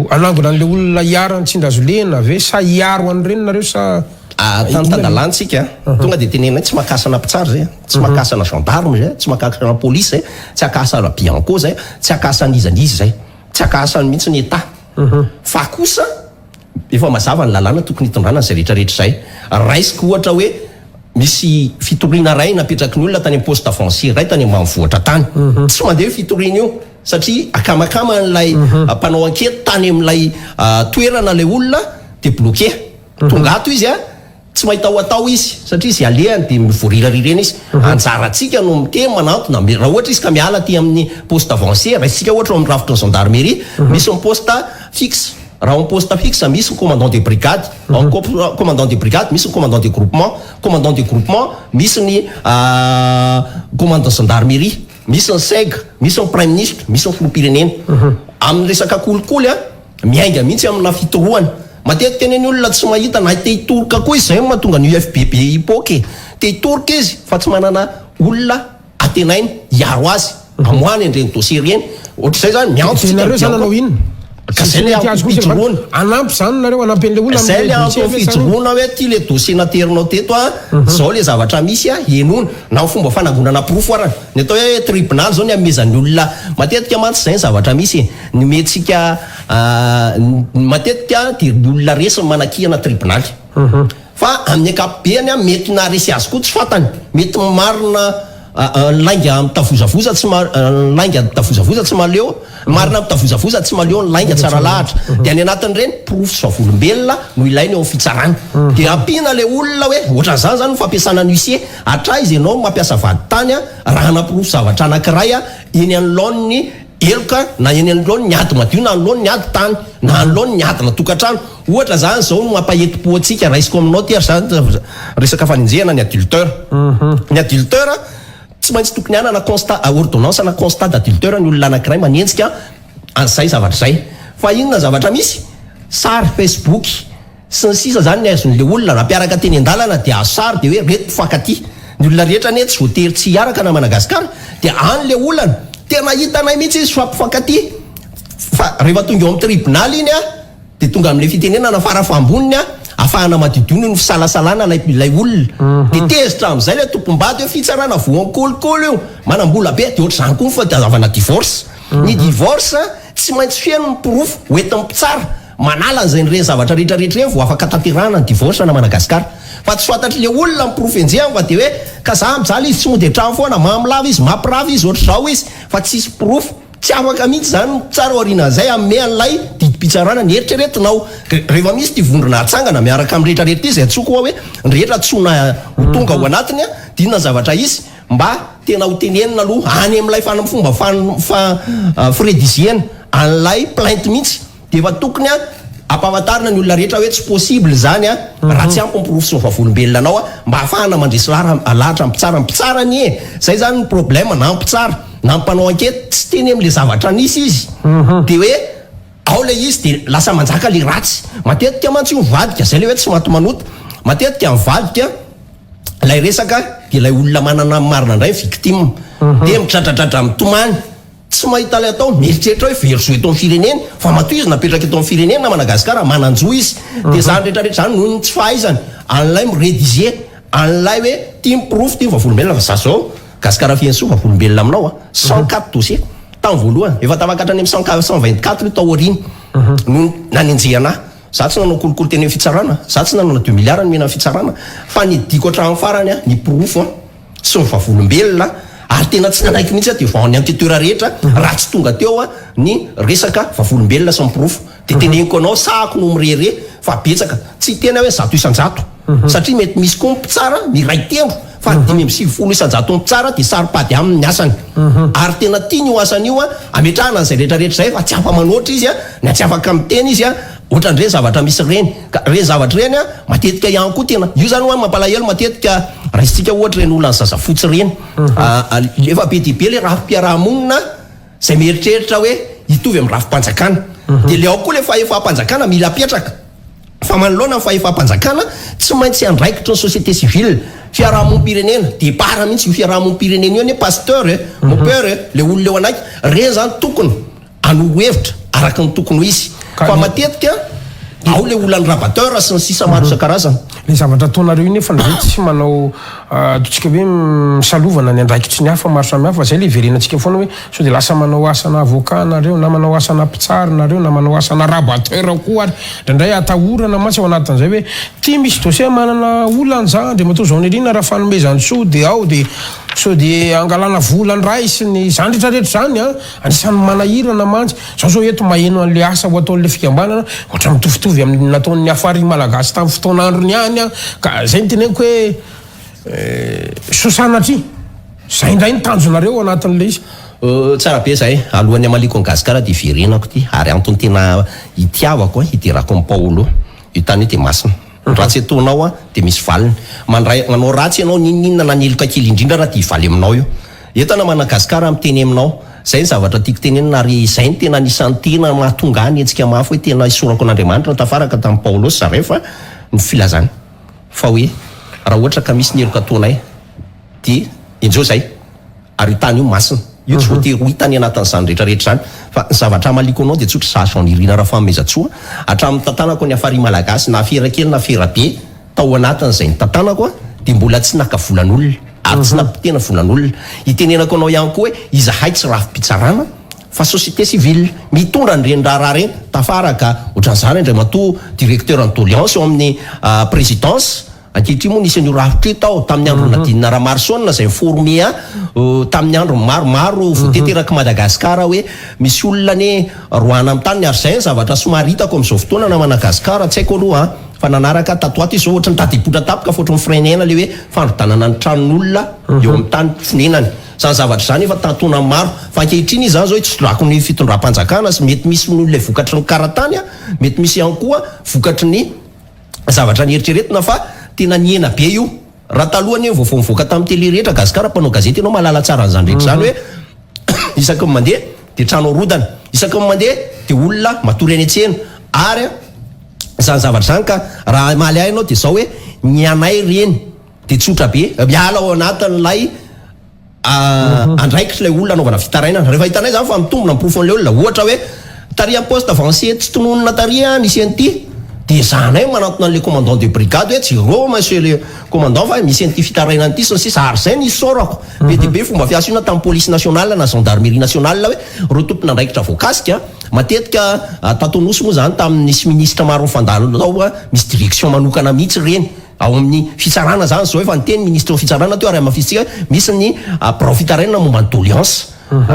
[SPEAKER 1] anangona an'le olona hiaro ny tsindry azo lena ve sa hiaro an'ireny nareo sa
[SPEAKER 2] tantadalantsika tonga dia tenenay tsy makasana mpitsara zay tsy makasana gendarme zay tsy makasana police zay tsy akasana bianco zay tsy akasana izanizy zay tsy akasana mihitsy ny état fa kosa efa mazava ny lalàna tokony hitondrana zay rehetrarehetra zay raisiko ohatra hoe misy fitoriana ray napetraky ny olona tany amin'ny poste avancé ray tany ambanivohitra tany tsy mandeha fitoriana io satria akamakama n'lay mpanao ankety tany amin'ilay toerana lay olona dia bloqué tonga ato izy tsy mahita ho atao izy satria izy alehany dia mivoaririreny izy anjarantsika no miteny manantona raha ohatra izy ka miala ty amin'ny poste avancé raisika ohatra amin'ny rafitra ny gendarmerie misy ny poste fixe raha amin'ny poste fixe misy ny commandant de brigade commandant de brigade misy ny commandant de groupement misy ny commandant gendarmerie misy ny seg misy ny prime ministre misy ny filoham-pirenena amin'ny resaka kolikoly miainga mihitsy amina fitoroany matetika ny olona tsy mahita na te hitoroka koa izy zay mahatonga ny UFBB hipoky te hitoroka izy fa tsy manana olona atenainy hiaro azy amoany an'ireny dossier ireny ohatr'izay zany
[SPEAKER 1] miantsonareo zany anao inona
[SPEAKER 2] fijoroana
[SPEAKER 1] anampy zany nareo anampy an'le olona
[SPEAKER 2] zay le antony fijoroana hoe ty le dossier naterinao teto zao le zavatra misy henona na fomba fanangonana profo arany ny atao hoe tribunal zao ny amezan'ny olona matetika mantsy zay ny zavatra misy ny metsika matetika dia ny olona resy manakihana tribunaly fa amin'ny akapobeany mety naharesy azy koa tsy fantany mety marina lainga mitavozavoza tsy lainga mitavozavoza tsy maleo marina mitavozavoza tsy maleo ny lainga tsara lahatra dia any anatin'ireny profo zavolombelona no ilainy eo amin'ny fitsarana dia ampiana le olona hoe ohatran'izany zany fampiasana ny huissier atra izy ianao mampiasa vaditany raha naprofo zavatra anankiray eny anoloan'ny eloka na eny anoloan'ny ady madio na anoloan'ny ady tany na anoloan'ny ady na tokantrano ohatra zany zao no mampahetim-po antsika raisiko aminao ty ary zany resaka faninjehana ny adulteur ny adulteur tsy maintsy tokony anana constat ordonnance na constat d'adulteur ny olona anankiray manenjika an'izay zavatra zay fa inona zavatra misy sary Facebook sy ny sisa zany ny azon'le olona nampiaraka teny an-dalana dia azo sary dia hoe reto mpifankaty ny olona rehetra ane tsy voatery tsy hiaraka na Madagasikara dia an'le olana tena hitanay mihitsy izy fa mpifankaty fa rehefa tonga eo amin'ny tribunal iny dia tonga amin'le fitenenana farafamboniny afahana madidony ny fisalasalana lay olona dia tezitra amin'izay le tompom-bady hoe fitsarana voan'ny kolikoly io manam-bola be dia ohatr'izany koa ny fahadiavana divorce ny divorce tsy maintsy fihaino ny profo hoentin'ny mpitsara manala an'izay nireny zavatra rehetrarehetra reny vao afaka tanterahana ny divorce na Madagasikara fa tsy fantatry le olona ny profo enjehany fa dia hoe ka za mijaly izy tsy mody an-trano foana mamilava izy mampirava izy ohatr'izao izy fa tsisy profo tsy afaka mihitsy zany tsara orinan'izay amme an'ilay didi-pitsarana ny eritreretinao rehefa misy ty vondrona atsangana miaraka amin'ny rehetrarehetra izy atsoko hoe ny rehetra tsona ho tonga ao anatiny dinona zavatra izy mba tena ho tenenina aloha any amin'ilay fomba fredisienne an'ilay plainte mihitsy dia efa tokony ampahafantarina ny olona rehetra hoe tsy possible zany raha tsy ampy profo sy ny vavolombelona anao mba ahafahana mandresy lahatra mpitsara mpitsara ny zay zany ny problème na mpitsara na mpanao enquête tsy teny am'le zavatra nisy izy de hoe ao le izy de lasa manjaka le ratsy matetika mantsy mivadika zay le hoe tsy maty manota matetika mivadika lay resaka de lay olona manana marina indray victime de mitradradratra mitomany tsy mahita lay atao mieritreritra hoe verso eto amin'ny firenena fa matoy izy napetraka eto amin'ny firenena na Madagasikara mananjo izy de zany rehetrarehetra zany noho ny tsy fahaizany an'lay mirédiger an'lay hoe team proof team vavolombelona fa zao Gasikara fianso vavolombelona aminao 104 dossier tan voalohany efa tafakatra any amin'ny 124 tao aoriny no nanenjehana za tsy nanao kolokolo teny amin'ny fitsarana za tsy nanao 2 milliards mena fitsarana fa ny diko hatramin'ny farany ny proof sy ny vavolombelona ary tena tsy nanaiky mihitsy de vao ny enquêteur rehetra raha tsy tonga teo ny resaka vavolombelona sy ny proof de teneniko anao sahako no mirere fa betsaka tsy tena hoe 100 isan-jato satria mety misy koa mpitsara miray tendro fa 570 isan-jato mpitsara de saripady aminy ny asany ary tena tiany io asany io ametrahana an'izay rehetrarehetra zay fa tsy afa-manoatra izy na tsy afaka miteny izy ohatran'ireny zavatra misy reny ka reny zavatra reny matetika ihany koa tena io zany mampalahelo matetika raisitsika ohatra reny olona ny zaza fotsy reny efa be dia be le rafi-piarahamonina zay mieritreritra hoe hitovy amin'ny rafi-panjakana de le ao koa le fahefa-panjakana mila apetraka fa manoloana ny fahefa-panjakana tsy maintsy andraikitra ny société civile fiarahamonim-pirenena de bara mihitsy io fiarahamonim-pirenena io ny pasteur mopeur le olona eo anaiky reny zany tokony anoho hevitra araka ny tokony ho izy fa matetika ao le olany rabateur sy ny sisa maro isan-karazany
[SPEAKER 1] le zavatra ataonareo nefa nzay tsy manao totsika hoe misalovana ny andraikitry ny hafa maro samihafa zay le iverenantsika foana hoe so de lasa manao asana avocat nareo na manao asana mpitsary nareo na manao asana rabateur koa ary ndraindray atahorana matsy ao anatin'izay hoe ty misy dossier manana olana za de matao zao nirina raha fanomezany so de ao de so de angalana volany ray sy ny zany rehetrarehetra zany anisan'ny manahirana mantsy zao eto maheno an'le asa ho ataon'le fikambanana ohatra mitovitovy amin'ny nataon'ny afary malagasy tamin'ny fotoan'androny any ka zay ny teneniko hoe sosanatry zay indray ny tanjonareo anatin'le izy
[SPEAKER 2] tsara be zay alohan'ny amaliko ny Gasikara de verenako ty ary antony tena hitiavako hiterako amin'ny Paolo io tany de masina ratsy ataonao de misy valiny mandray manao ratsy ianao ninninona naneloka kely indrindra raha ty valy aminao io eto na mana Gasikara miteny aminao zay ny zavatra tiako tenenina ary zay ny tena anisan'ny tena mahatonga any etsika mafy hoe tena isorako an'Andriamanitra tafaraka tamin'ny Paolo sy zarefa ny filazany fa hoe raha ohatra ka misy neloka ataonay de enjeo zay ary tany io masina io tsy voatery ho hitany anatin'izany rehetrarehetra zany fa ny zavatra amaliko anao de tsotra sasa anirina raha famezatsoa hatramin'ny tantanako ny afary malagasy na afera kely na afera be tao anatin'izay ny tantanako de mbola tsy naka volan'olona ary tsy nampitena volan'olona itenenako anao ihany koa hoe izahay tsy rafi-pitsarana fa société civile mitondra an'ireny raha reny tafaraka ohatran'izany indray matoa directeur en doléance eo amin'ny présidence ankehitriny moa nisy an'io rafitra tao tamin'ny andro Nadine Ramarsson zay formé tamin'ny andro maromaro voateteraka Madagasikara hoe misy olona ne roana amin'ny tany ary zay ny zavatra somary hitako amin'izao fotoana na Madagasikara tsy haiko aloha fa nanaraka tatoato izy zao ohatra ny tadipotra tapaka fotra ny frenena le hoe fandrotanana ny tranon'olona eo amin'ny tany finenany zany zavatra zany efa tatona maro fa ankehitriny izy zany zao tsy drako ny fitondram-panjakana sy mety misy n'olona vokatry ny karatany mety misy ihany koa vokatry ny zavatra ny eritreretina fa tena niena be io raha talohany vao mivoaka tamin'ny tele rehetra Gasikara mpanao gazety ianao mahalala tsara an'izany rehetra zany hoe isaky ny mandeha de trano rodana isaky ny mandeha de olona matory any an-tsena ary zany zavatra zany ka raha mahaly ahy ianao de zao hoe ny anay reny de tsotra be miala ao anatin'lay andraikitra lay olona anaovana fitarainana rehefa hitanay zany fa mitombona miprofon'le olona ohatra hoe taria poste avancé tsy tononona taria nisy an'ity de zanay manantona an'le commandant de brigade hoe jiro monsieur le commandant fa misy an'ity fitarainana ity sy ny sisa ary zay nisy sorako be dia be fomba fiasa io na tamin'ny police nationale na gendarmerie nationale hoe ro tompona andraikitra voakasika matetika tatonosy moa zany tamin'ny nisy ministre maro mifandalo tao misy direction manokana mihitsy reny ao amin'ny fitsarana zany zao efa niteny ministre fitsarana teo ary amafisitsika misy ny birao fitarainana momba ny doléance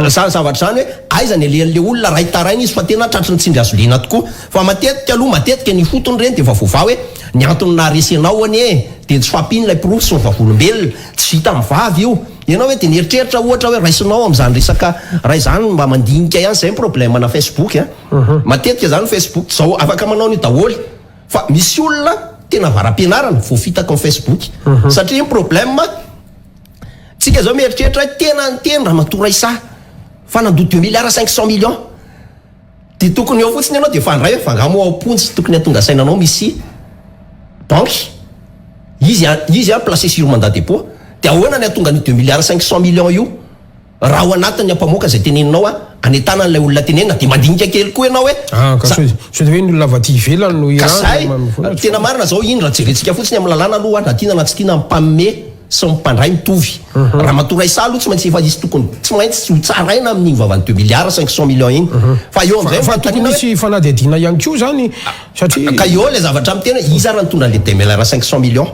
[SPEAKER 2] zany zavatra zany hoe aizany alean'le olona ray taraina izy fa tena tratry ny tsindry azolina tokoa fa matetika aloha matetika ny fotony reny de efa voava hoe ny antony naresenao anie de tsy fampiny lay profo sy ny vavolombelona tsy vita amin'ny vavy io ianao hoe de nieritreritra ohatra hoe raisinao amin'izany resaka ray zany mba mandinika ihany zay problème na Facebook matetika zany Facebook zao afaka manao ny daholy fa misy olona tena varam-pianarana voafitaka amin'ny Facebook satria ny problème tsika zao mieritreritra tena ny teny raha matoray sa fa nandoa 2 milliards 500 millions de tokony ao fotsiny ianao de fandray hoe fangamo ao pontsy tokony atonga sainanao misy banky izy a placé sur mandat dépôt de ahoana ny atonga ny 2 milliards 500 millions io raha ao anatin'ny ampamoaka zay teneninao anetana an'ilay olona tenenina de mandinika kely koa ianao hoe
[SPEAKER 1] so de hoe ny olona vaty ivelany no
[SPEAKER 2] kasay tena marina zao indra jerentsika fotsiny amin'ny lalàna aloha na tiana na tsy tiana mimpamme sy mimpandray mitovy raha matoray sa aloha tsy maintsy efa izy tokony tsy maintsy ho tsaraina amin'iny vavany 2 milliards 500 millions iny fa eo am'zay
[SPEAKER 1] tokony misy fanadihadina ihany koa zany satria
[SPEAKER 2] ka eo le zavatra amin'ny tena izy raha nitondra le 2 milliards 500 millions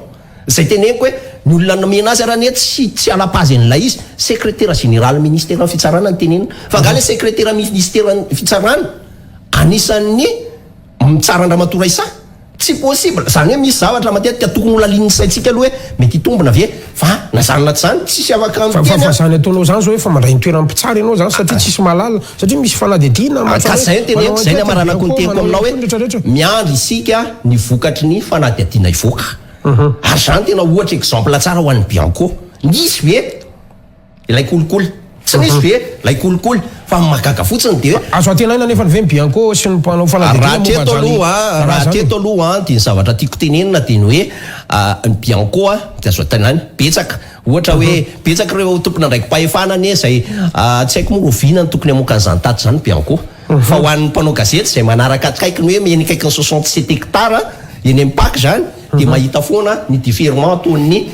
[SPEAKER 2] zay teneniko hoe ny olona nomena azy raha ne tsy alapazy an'ilay izy secrétaire général ministère fitsarana ny tenenina fa ngale secrétaire ministère fitsarana anisan'ny mitsarandramatoray sa tsy possible zany hoe misy zavatra matetika tokony olalin'ny saitsika aloha hoe mety hitombona ve fa nazanona tsy zany tsisy afaka
[SPEAKER 1] fa zany ataonao zany zao hoe fa mandray ny toerany mpitsara ianao zany satria tsisy malala satria misy fanadihadiana
[SPEAKER 2] ka zay ny teneniko zay ny amaranako ny teniko aminao hoe miandry isika ny vokatry ny fanadihadiana ivoaka ary zany tena ohatra exemple tsara ho an'ny Bianco nisy ve ilay kolikoly tsy nisy ve ilay kolikoly fa mahagaga fotsiny de
[SPEAKER 1] azo atenaina nefa ny ve ny Bianco sy ny mpanao fanadihadiana
[SPEAKER 2] raha teto aloha dia ny zavatra tiako tenenina dia ny hoe ny Bianco dia azo atenaina betsaka ohatra hoe betsaka ireo tompona ndraiky mpahefanany zay tsy haiko moa roviana ny tokony hamoaka an'izany taty zany Bianco fa ho an'ny mpanao gazety zay manaraka akaikiny hoe meny kaiky ny 67 hectares eny amin'ny parc zany de mahita foana ny différement toy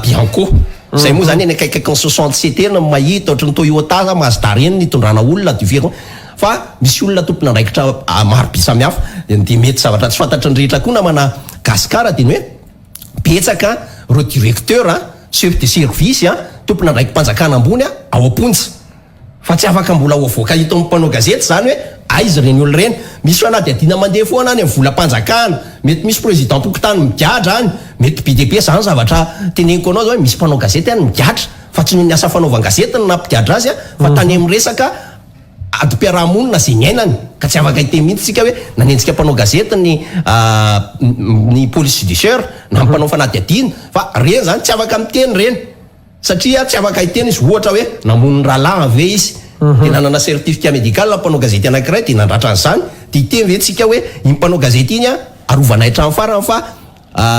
[SPEAKER 2] Bianco zay moa zany eny akaikaiky ny 67 eny mahita ohatry ny Toyota Mazda reny nitondrana olona différent fa misy olona tompona ndraikitra maro be samihafa de mety zavatra tsy fantatry ny rehetra koa namana gasikara de ny hoe betsaka reo directeur chef de service tompona ndraiky mpanjakana ambony ao am-pontsy fa tsy afaka mbola ho avoaka hita amin'ny mpanao gazety zany hoe aizy reny olo reny misy fanadihadiana mandeha foana any amin'ny volam-panjakana mety misy président pokotany migadra any mety BDP zany zavatra teneniko anao zao hoe misy mpanao gazety any migadra fa tsy noho ny asa fanaovan-gazety ny nampigadra azy fa tany amin'ny resaka ady-piarahamonina zay ny ainany ka tsy afaka hite mihitsy tsika hoe nanenjika mpanao gazety ny police judiciaire na mpanao fanadihadiana fa reny zany tsy afaka miteny reny satria tsy afaka hiteny izy ohatra hoe namoniny rahalahy ve izy de nanana certificat médical na mpanao gazety anankiray de nandratra an'izany de hiteny ve tsika hoe iny mpanao gazety iny arovana hatrany farany fa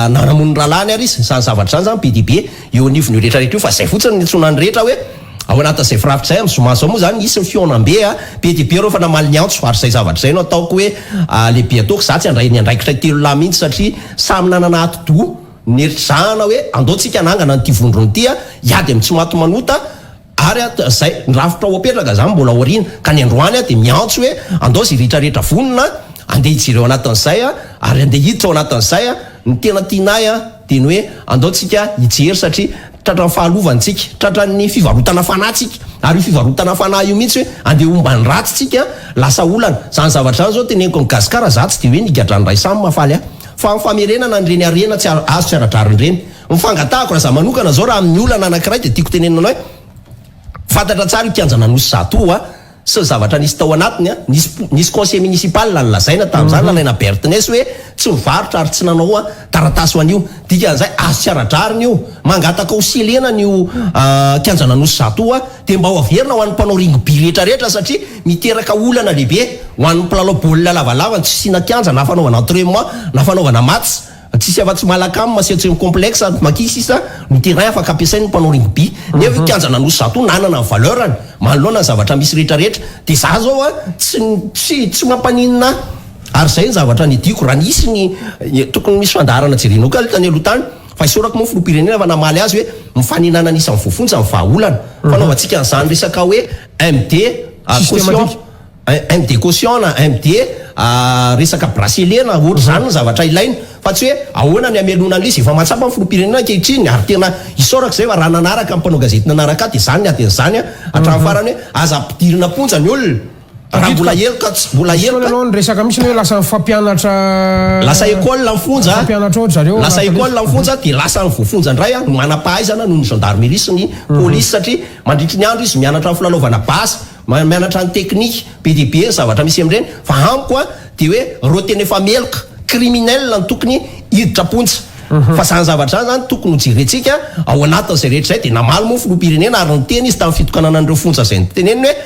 [SPEAKER 2] nanamony rahalahy ary izy zany zavatra zany zany PDB eo anivony rehetrarehetra io fa zay fotsiny nitsonany rehetra hoe ao anatin'izay firafitra zay amin'ny somaso moa zany isy ny fionam-be PDB reo fa namaly ny antso ary zay zavatra zay no ataoko hoe lehibe ataoko za tsy andray ny andraikitra telo lahy mihitsy satria samy nanana ati-doha neritrizahana hoe andaotsika nangana nyty vondrony ty iady amin'ny tsy maty manota ary zay nyrafitra ho apetraka zany mbola aoriana ka ny androany de miantso hoe andao zay rehetrarehetra vonona andeha hijireo anatin'izay ary andeha hiditra ao anatin'izay ny tena tianay de ny hoe andaotsika hijery satria tratra ny fahalovantsika tratra ny fivarotana fanahtsika ary io fivarotana fanahy io mihitsy hoe andeha omba ny ratsitsika lasa olana zany zavatra zany zao teneniko ny gasikara za tsy de hoe nigadrany ray samy mafaly fa mifamerenana nyreny arena tsy azo tsy aradrariny reny mifangatahako raha za manokana zao raha amin'ny olana anankiray de tiako tenenanao hoe fantatra tsara io kianjana nosy zato sy zavatra nisy tao anatiny nisy conseil municipal lazaina tamin'izany lalaina Bertines hoe tsy mivarotra ary tsy nanao taratasy ho an'io dikan'izay azo tsy aradrariny io mangataka ho silenana io kianjana nosy zato de mba ho averina ho an'ny mpanao rugby rehetrarehetra satria miteraka olana lehibe ho an'ny mpilalao baolina lavalava tsy sina kianja na fanaovana entraînement na fanaovana match tsisy afa-tsy malakamy masehotsy complexe makisy isa miteray afaka ampiasainy mpanao rugby nefa kianjana nosy zato nanana ny valeurany manoloana ny zavatra misy rehetrarehetra de za zao tsy mampaninina ary zay ny zavatra nidiko raha nisy ny tokony misy fandarana jereno ka tany aloha tany fa isorako moa filopirenena fa namaly azy hoe mifaninana nisy amin'ny voafontsy amin'ny vahaolana fanaovantsika an'izany resaka hoe MD caution MD caution na MD resaka bracelet na ohatra zany ny zavatra ilaina fa tsy hoe ahoana ny amelona an'ilay izy efa mahatsapa ny filopirenena ankehitriny ary tena isorako zay fa raha nanaraka mpanao gazety nanaraka de zany aten'izany hatramin'ny farany hoe aza ampidirina ponja ny olona raha mbola eloka mbola eloka
[SPEAKER 1] ny resaka misy hoe lasa fampianatra
[SPEAKER 2] lasa école mifonja
[SPEAKER 1] fampianatra ohatra zareo
[SPEAKER 2] lasa école mifonja de lasa ny voafonja indray manam-pahaizana noho ny gendarmerie sy ny police satria mandritry ny andro izy mianatra ny filalaovana basy mianatra ny teknika PDB zavatra misy amin'ireny fa amiko de hoe reo tena efa meloka criminel ny tokony hiditra pontsy fa zany zavatra zany tokony ho jerentsika ao anatin'izay rehetra zay de namaly moa filopirenena ary ny teny izy tamin'ny fitokanana an'ireo fonja zay ny teneniny hoe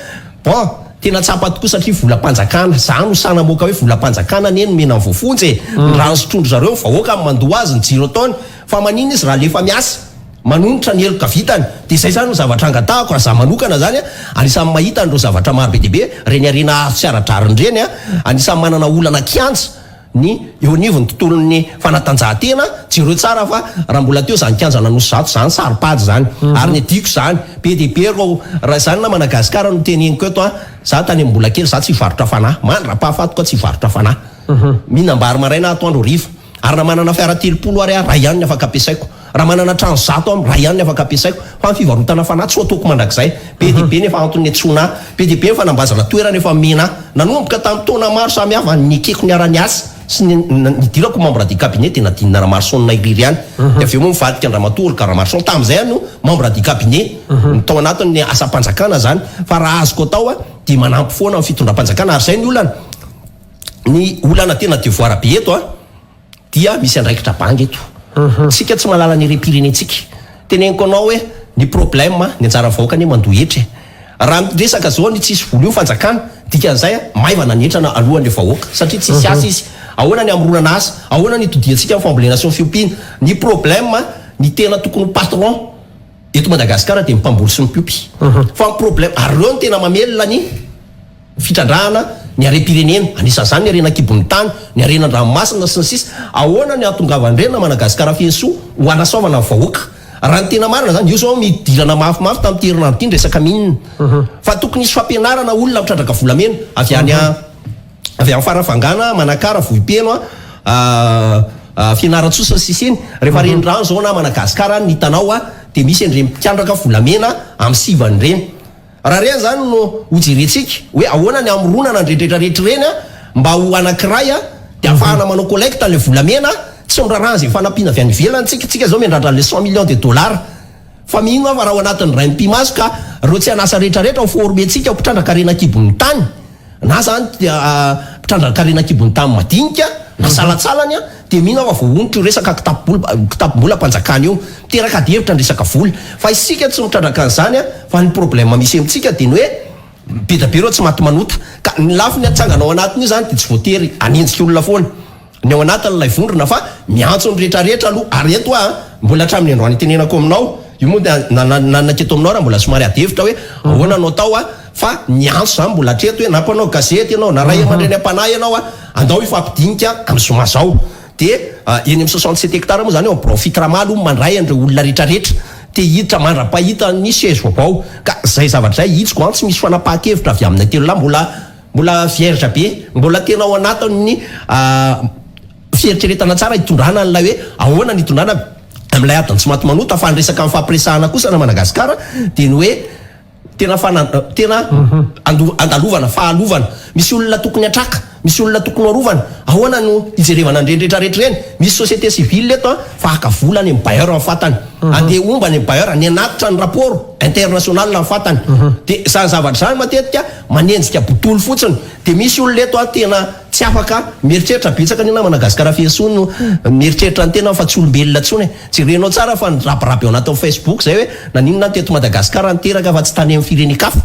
[SPEAKER 2] tena tsapa tokoa satria volam-panjakana zany no sanamoaka hoe volam-panjakana neny mena voafonjy rano sotrondro zareo vahoaka mandoa azy ny jiro ataony fa manina izy raha lefa miasa manonitra ny heloka vitany de zay zany no zavatra angatahako raha za manokana zany anisan'ny mahita andreo zavatra maro be deaibe reny arena tsy aradrariny reny anisan'ny manana olana kianja ny eo anivony tontolon'ny fanatanjahantena jereo tsara fa raha mbola teo zany kianja nanosy zato zany saripady zany ary ny adiko zany be deaibe ro raha zany na Madagasikara no teneniko eto za tany mbola kely za tsy varotra fanahy mandra-pahafatoka tsy varotra fanahy mihinam-bary maraina atoandro riva ary raha manana fiara 30 ary raha ihany ny afaka ampiasaiko raha manana trano 100 am raha ihany ny afaka ampiasaiko fa ny fivarotana fanahy tsy ataoko mandrakizay be deaibe nefa antony antsona be deaibe fanambazana toerana efa mena nanomboka tamin'ny taona maro samy hafa nikeko ny ara-ny asa sy nidirako membre du cabinet tena dinina Ramarson Nairiry ihany de aveo moa mivadika Andramatory ka Ramarson tamin'izay no membre du cabinet tao anatiny ny asa-panjakana zany fa raha azoko atao de manampy foana amin'ny fitondram-panjakana ary zay ny olana tena devoira be eto dia misy andraikitra bangy eto sika tsy malala ny repirenetsika teneniko anao hoe ny problème ny anjara vahoaka ny mandohetra raha resaka zao ny tsisy voly io fanjakana dikan'izay maivana ny entrana alohan'ny vahoaka satria tsisy asa izy ahoana ny amronana asa ahoana ny todiantsika amin'ny fambolenation fiompiana ny problème ny tena tokony patron eto Madagasikara dia mpamboly sy mipiompy fa ny problème ary reo ny tena mamelona ny fitrandrahana ny arem-pirenena anisan'izany ny arena kibon'ny tany ny arena andranomasina sy ny sisa ahoana ny atongavan-drena Madagasikara fienso ho anasaovana vahoaka raha ny tena marina zany io zao midirana mafimafy tamin'ny terinandro ity ny resaka minina fa tokony isy fampianarana olona mitrandraka volamena avy amin'ny farafangana manakara vohipeno fianaran-tsosa sisiny rehefa renirano zao na Madagasikara ny hitanao dia misy andre mpiandraka volamena amin'ny sivany reny raha reny zany no hojerentsika hoe ahoana ny amronana ndreindretrarehetra reny mba ho anankiray dia afahana manao collecte an'le volamena tsy miraraha zay fanampiana avy any ivelany tsika zao miandrandra le 100 millions de dollars fa mino fa raha ho anatin'ny ray mpimaso ka reo tsy anasa rehetrarehetra ho formentsika mpitrandraka arena kibon'ny tany na zany mpitrandraka arena kibon'ny tany madinika na salatsalany dia mino fa voaonitra io resaka kitapom-bola mpanjakana io miteraka devitra ny resaka vola fa isika tsy mitrandraka an'izany fa ny problème misy amintsika dia ny hoe be da be reo tsy maty manota ka ny lafiny atsanganao anatiny io zany dia tsy voatery anenjika olona foana ny ao anatin'ilay vondrona fa miantso ny rehetrarehetra aloha ary eto mbola hatramin'ny androany tenenako aminao io moa dia nanaketo aminao raha mbola somary adevitra hoe ahoana anao tao fa miantso zany mbola hatreto hoe nampanao gazety ianao na ray aman-dreny ampanahy ianao andao ifampidinika amin'ny zoma zao dia eny amin'ny 67 hectare moa zany eo profit ramalo mandray andreo olona rehetrarehetra dia hiditra mandra-pahita ny siège vaovao ka zay zavatra zay hitsiko tsy misy fanapahan-kevitra avy amin'ny telo lahy mbola vierge be mbola tena ao anatin'ny fieritreretana tsara hitondrana n'ilay hoe ahoana ny hitondrana amin'ilay adiny tsy maty manota fa ny resaka amin'ny fampiresahana kosa na Madagasikara dia ny hoe tena andalovana fahalovana misy olona tokony atraka misy olona tokony arovana ahoana no ijerevana ndrendretrarehetra reny misy société civile eto fa haka vola ny bailleur amin'ny fatany andeha omba ny bailleur ny anatitra ny rapport international amin'ny fatany dia zany zavatra zany matetika manenjika botolo fotsiny dia misy olona eto tena tsy afaka mieritreritra betsaka ny na Madagasikara fienso no mieritreritra ny tena fa tsy olombelona tsony jerenao tsara fa nirapirapy ao anatin'ny Facebook zay hoe naninona teto Madagasikara niteraka fa tsy tany amin'ny firenekafa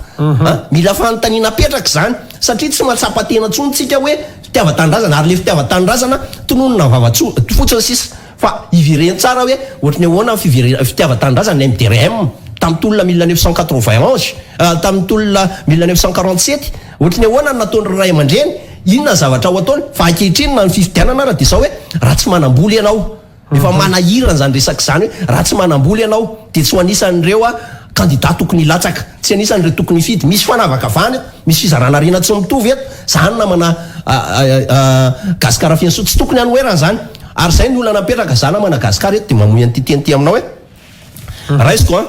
[SPEAKER 2] mila fanontaniana petraka zany satria tsy mahatsapa tena tsonitsika hoe fitiavan-tanindrazana ary le fitiavan-tanindrazana tononona vavatso fotsiny sisa fa ivireny tsara hoe ohatrany ahoana fitiavan-tanindrazana ny MDRM tamin'ny tolona 1991 tamin'ny tolona 1947 ohatrany ahoana nataon'ny ray aman-dreny inona zavatra ho ataony fa ankehitriny na ny fifidianana raha dia zao hoe raha tsy manamboly ianao efa manahirana zany resaka zany hoe raha tsy manamboly ianao dia tsy ho anisan'ireo candidat tokony hilatsaka tsy anisan'ireo tokony hifidy misy fanavaka vany misy fizarana rena tsy mitovy eto zany namana Gasikara fienso tsy tokony hanoerana zany ary zay ny olana napetraka zany Madagasikara eto dia mamoy an'ity tenity aminao hoe raisiko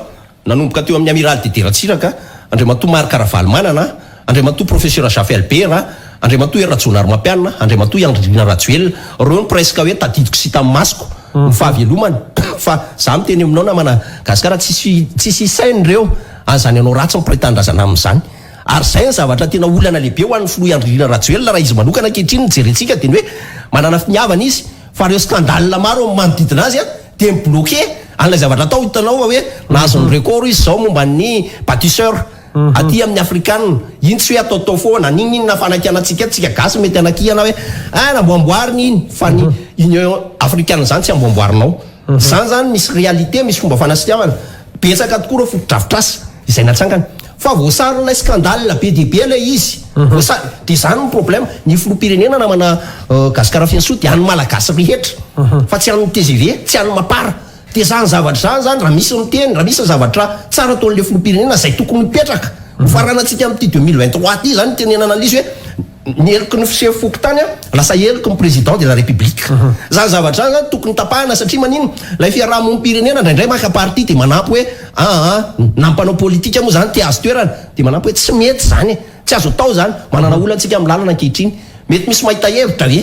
[SPEAKER 2] nanomboka teo amin'ny amiral Dederatsiraka Andriamatoa Marc Ravalomanana Andriamatoa professeur Jafy Albert Andriamatoa Eratsona Armampianina Andriamatoa Andrina Rajoelina reo ny presque hoe tadidiko sy tamin'ny masoko ny fahavelomany fa za miteny aminao na Madagasikara tsisy isainy reo azany anao ratsy mipretandrazana amin'izany ary zay ny zavatra tena olana lehibe ho an'ny filoha Andrina Rajoelina raha izy manokana ankehitriny nijerentsika dia ny hoe manana finiavana izy fa reo scandale maro manodidina azy dia mibloqué an'ilay zavatra atao hitanao hoe nahazo ny record izy zao momba ny bâtisseur aty amin'ny afrikanina iny tsy hoe ataotao foana ninina fanakianantsika tsika gasy mety anakiana hoe namboamboariny iny fa ny union africaine zany tsy amboamboarinao zany zany misy réalité misy fomba fanasiavana betsaka tokoa reo fotodrafitrasa izay natsangana fa voasarina scandale be dia be lay izy de zany ny problème ny filoham-pirenena namana gasikara fiansoa dia any malagasy rehetra fa tsy any TGV tsy any mapara de zany zavatra zany raha misy miteny raha misy zavatra tsara taon'le filoham-pirenena zay tokony mipetraka hofaranantsika amin'ity 2023 ty zany tenenana an'izy hoe ny eliky ny fiseho fokontany lasa eliky ny président de la république zany zavatra zany tokony tapahana satria manino lay fiarahamonim-pirenena indraindray maka parti de manampy hoe nampanao politika moa zany ty azo toerana de manampy hoe tsy mety zany tsy azo atao zany manana olantsika amin'ny lalana ankehitriny mety misy mahita hevitra ve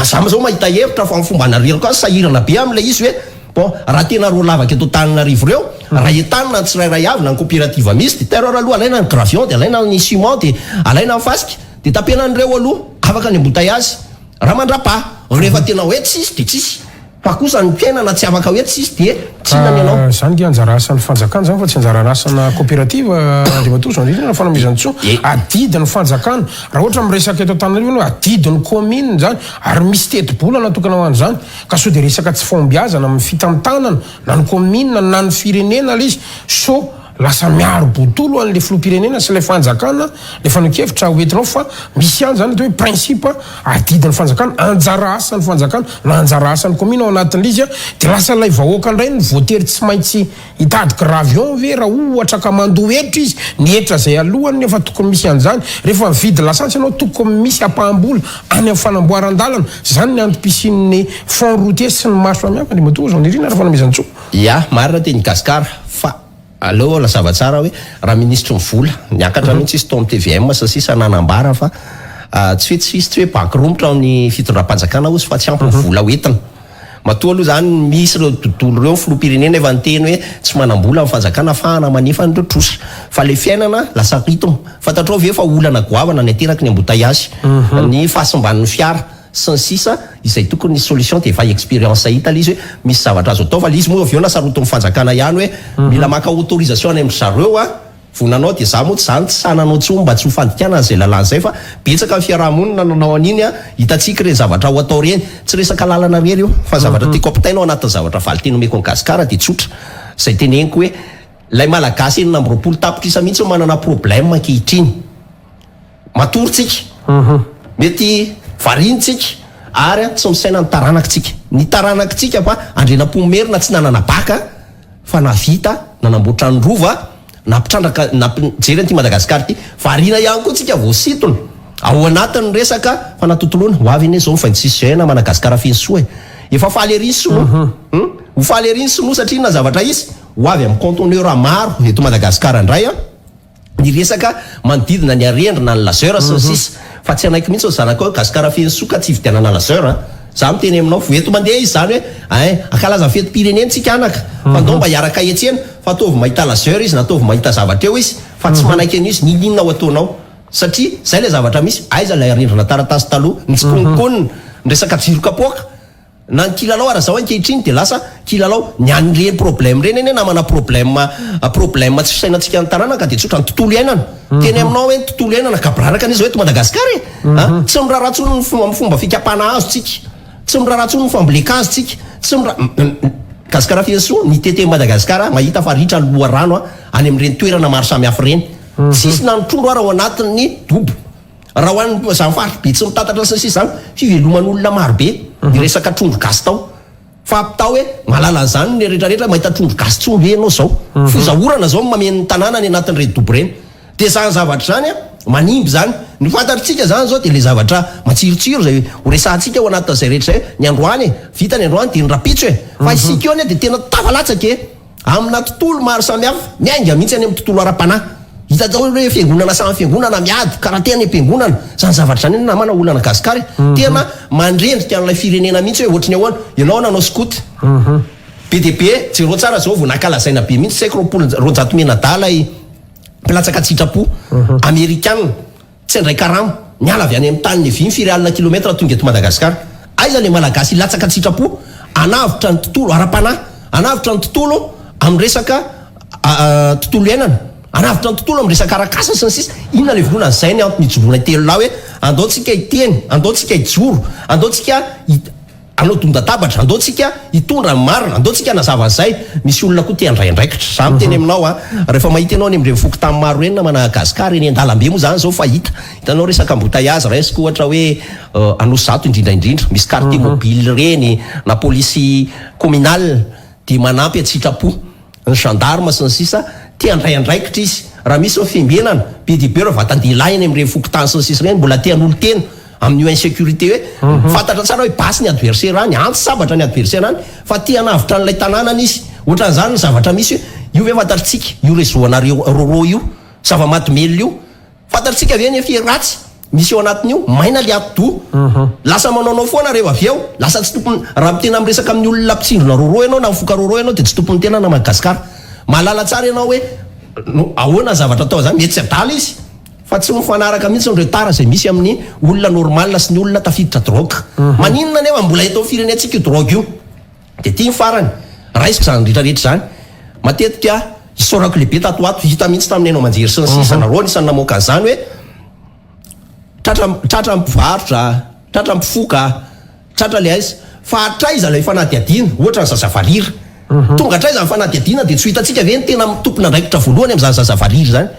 [SPEAKER 2] zama zao mahita hevitra fa fomba narero ka sahirana be am'le izy hoe bon raha tena ro lavaka eto Tananarivo reo raha entanina tsirairay avy na ny coopérative misy de terreur aloha alaina ny gravion de alaina ny ciment de alaina ny fasika de tapenan'ireo aloha afaka ny embouteillage raha mandrapa rehefa tena hoe tsisy de tsisy fa kosa ny fiainana tsy afaka hoe tsisy de tsinany ianao
[SPEAKER 1] zany dia anjara asan'ny fanjakana zany fa tsy anjara asana coopérative andriamatoso indrindra fanamezany tsoa adidiny fanjakana raha ohatra miresaka eto Antananarivo hoe adidiny commune zany ary misy teti-bola natokana ho an'izany ka so de resaka tsy fombiazana amin'ny fitantanana na ny commune na ny firenena le izy so lasa miaro botolo an'le filoham-pirenena sy le fanjakana le fanokevitra hoentinao fa misy any zany hoe principe adidiny fanjakana anjara asan'ny fanjakana na anjara asan'ny commune ao anatin'le izy de lasa lay vahoaka indray ny voatery tsy maintsy hitadiky ravion ve raha ohatra ka mandohetra izy ny hetra zay alohany nefa tokony misy an'izany rehefa mividy lasantsy ianao tokony misy apaham-bola any amin'ny fanamboaran-dalana zany ny antom-pisin'ny fond routier sy ny maso amiaka de matoa zao nirina raha fanamezany tsoa
[SPEAKER 2] ya marina teny gasikara fa allo la sava tsara hoe raha ministre mivola niakatra mihitsy izy tao amin'ny TVM sa sisa nanambara fa tsy hoe bankrombotra amin'ny fitondram-panjakana ozy fa tsy ampy vola hoentina matoa aloha zany misy reo tontolo reo filoham-pirenena efa niteny hoe tsy manam-bola amin'ny fanjakana afahana manefa nireo trosa fa le fiainana lasa ritmo fantatrao ve fa olana goavana ny ateraky ny embouteillage ny fahasimban'ny fiara sy ny sisa izay tokony ny solution de efa expérience hita le izy hoe misy zavatra azo atao fa le izy moa aveo nasaroto amin'ny fanjakana ihany hoe mila maka autorisation any amin'ny zareo vonanao de za moa tsy zany tsy sananao tsoa mba tsy ho fandikana zay lalana zay fa betsaka fiarahamonina nanao an'iny hitatsika reny zavatra ho atao reny tsy resaka lalana rery io fa zavatra tiako ampitainao anatin'ny zavatra valiteny omeko ny gasikara de tsotra zay teneniko hoe lay malagasy enina amby roapolo tapitra mihitsy manana problème ankehitriny matoritsika mety varinitsika ary tsy misaina ny taranakitsika ny taranakitsika fa andrenam-pomerina tsy nanana baka fa navita nanamboatra ny rova napitrandraka najery an'ity Madagasikara ity varina ihany koa tsika voasitona ao anatin'ny resaka fanatotoloana ho avy ene zao mifaintsisy na Madagasikara fiansoa efa faly ery sinoa ho faly ery sinoa satria na zavatra izy ho avy amin'ny conteneur maro eto Madagasikara indray ny resaka manodidina ny arendrina ny laser sy ny sisa fa tsy anaiky mihitsy zanaka hoe gasikara fiansoa ka tsy hividianana laser za miteny aminao eto mandeha izy zany hoe akalaza fetim-pirenena tsika anaka fa ndao mba hiaraka etsena fa ataovy mahita laser izy na ataovy mahita zavatra eo izy fa tsy manaiky an'izy ninona ho ataonao satria zay le zavatra misy aiza lay arendrina taratasy taloha ny tsikonkonina ny resaka jiro kapoaka na ny kilalao ara zao ankehitriny de lasa kilalao ny an'ireny problème reny eny namana problème tsy fisainantsika ny tanàna ka de tsotra ny tontolo iainana teny aminao hoe ny tontolo iainana ka biraraka an'izy hoe eto Madagasikara tsy miraratsony ny fomba fikapana azo tsika tsy miraratsony ny famboleka azo tsika tsy gasikara fiansoa ny tete Madagasikara mahita fa ritra ny loharano any amin'ireny toerana maro samihafa reny tsisy na nytrondro raha ao anatin'ny dobo raha ho an'ny zamifaritra be tsy mitantatra sy sisa zany fiveloman'olona maro be ny resaka trondro gasy tao fa apitao hoe malala an'izany ny rehetrarehetra mahita trondro gasy tsombe anao zao fozahorana zao mameno ny tanàna ny anatin'ireny dobo reny de zany zavatra zany manimby zany ny fantatritsika zany zao de le zavatra matsirotsiro zay ho resantsika ao anatin'izay rehetra zay ny androany vita ny androany de ny rapitso fa isika eo de tena tavalatsaka amina tontolo maro samihafa miainga mihitsy any amin'ny tontolo ara-panahy hita zao hoe fiangonana samy fiangonana miady karaha tena ampiangonana zany zavatra zany namana olana gasikara tena mandrendrika an'ilay firenena mihitsy hoe ohatrany ahoana ianao nanao scout PDP jero tsara zao vao nakalazaina be mihitsy saiko roanjato menadala mpilatsaka tsitrapo amerikanina tsy andray karamo miala avy any amin'ny tany ny vimy firyalina kilometra tonga eto Madagasikara aiza le malagasy latsaka tsitrapo anavitra ny tontolo ara-panahy anavitra ny tontolo amin'ny resaka tontolo iainana anavitra ny tontolo am'resaka arakasa sy ny sisa inona le volona n'izay ny mijorona telo lahy hoe andaotsika hiteny andaotsika hijoro andaotsika anao dondatabatra andaotsika hitondra marina andaotsika nazava zay misy olona koa te andraindraikitra za miteny aminao a rehefa mahita ianao ny am'ireny foky tamy maro reny na managasikara eny an-dalambe moa zany zao fa hitanao resaka embouteillage resaka ohatra hoe anao zato indrindraindrindra misy quartier mobile reny na polisy communal de manampy atsitrapo ny gendarme sy ny sisa te andraindraikitra izy raha misy fiembenana be de be reo vatandehilahy eny am'ireny foky tany sy ny sisa reny mbola tean'olo tena amin'io insécurité hoe fantatra tsara hoe basy ny adversaire any antsy sabatra ny adversaire any fa tia navitra n'ilay tanànany izy ohatran'izany ny zavatra misy hoe io ve fantatritsika io rezoanareo roro io zava-matomely io fantatritsika ave ny efi ratsy misy eo anatin'io maina le atodo lasa manaonao foana rehefa avy eo lasa tsy tompony raha mitena am'resaka amin'ny olona mpitsindrona roro ianao na mifoka roro ianao de tsy tompony tena na Madagasikara mahalala tsara ianao hoe ahoana zavatra atao zany mety tsy adala izy fa tsy mifanaraka mihitsy ny retard zay misy amin'ny olona normal sy ny olona tafiditra drogue maninona nefa mbola eto firenentsika io drogue io de tia ny farany raisiko zany rehetrarehetra zany matetika isorako lehibe tatoato hita mihitsy tamin'ny hainao manjery sy ny sisa nareo nisany namoaka an'izany hoe tratra mpivarotra tratra mpifoka tratra le aiza fa hatraiza ilay fanadiadiana ohatra ny zazavarira tonga hatraiza ny fanadiadiana de tsy hitantsika ve ny tena tompona andraikitra voalohany am'izany zazavarira zany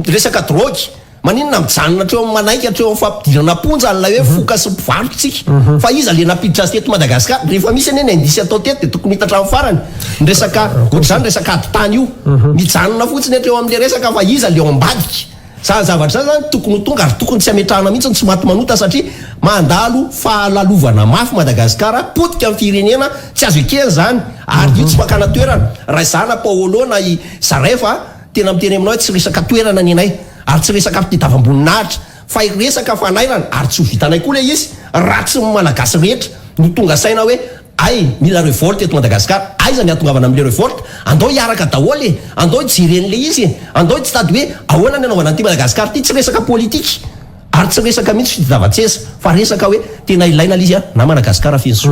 [SPEAKER 2] resaka drogue maninona mijanona treo manaiky atreo amin'ny fampidirana ponja an'ilay hoe foka sy mpivarotritsika fa iza le napiditra azy teto Madagasikara rehefa misy ane ny indisy atao teto de tokony hitatra amin'ny farany ny resaka ohatr'izany resaka aditany io mijanona fotsiny atreo amin'le resaka fa iza le ao ambadika zany zavatra zany tokony tonga ary tokony tsy ametrahana mihitsy tsy maty manota satria mandalo fahalalovana mafy Madagasikara potika amin'ny firenena tsy azo ekeny zany ary io tsy fakana toerana raha zana Paolo na i Zarefa tena miteny aminao tsy resaka toerana ny anay ary tsy resaka fitadiavam-boninahitra fa resaka fanairana ary tsy ho vitanay koa le izy raha tsy malagasy rehetra no tonga saina hoe ay mila revolte eto Madagasikara aiza ny atongavana am'le revolte andao hiaraka daholy andao hijeren'le izy andao tsy tady hoe ahoana ny anaovana an'ity Madagasikara ty tsy resaka politika ary tsy resaka mihitsy fitadiavan-tsesa fa resaka hoe tena ilaina izy na Madagasikara finso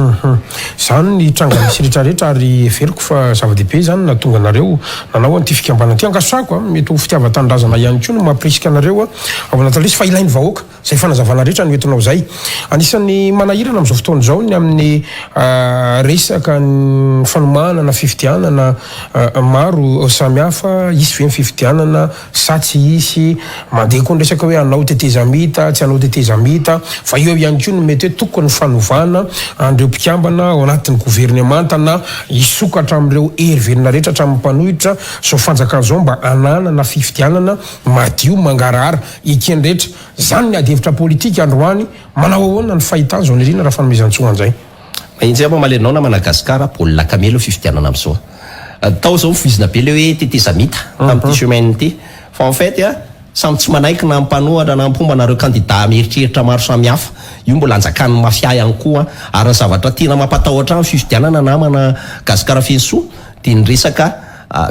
[SPEAKER 1] zany ny tranga misy rehetrarehetra ary everiko fa zava-dehibe zany natonga anareo nanao an'ity fikambana ty angasako mety ho fitiava-tanindrazana ihany koa no mampirisika anareo ao anatin'le fa ilainy vahoaka zay fanazavana rehetra no entinao zay anisan'ny manahirana am'izao fotoana zao ny amin'ny resaka ny fanomanana fifidianana maro samihafa isy ve ny fifidianana sa tsy isy mandeha koa ny resaka hoe anao tetezamita tsy anao tetezamita fa eo ihany koa no mety hoe tokony fanovana andreo mpikambana ao anatin'ny gouvernemanta na isokatra am'ireo heriverina rehetra hatramin'ny mpanohitra zao fanjakana zao mba anana fifidianana madio mangarahara ekeny rehetra zany ny adihevitra politika androany manao ahoana ny fahitana zao nirina raha fanomezan-tsoa an'izay
[SPEAKER 2] mahitsy apa malenao na Madagasikara baolina kamelo fifidianana am'izao tao zao mifizina be le hoe tetezamita tamin'ity semaine ity fa en fait samy tsy manaiky na mpanohatra na mpomba nareo candidat mieritreritra maro samihafa io mbola anjakan'ny mafia ihany koa ary ny zavatra tena mampatahotra ny fifidianana na Madagasikara fenso dia ny resaka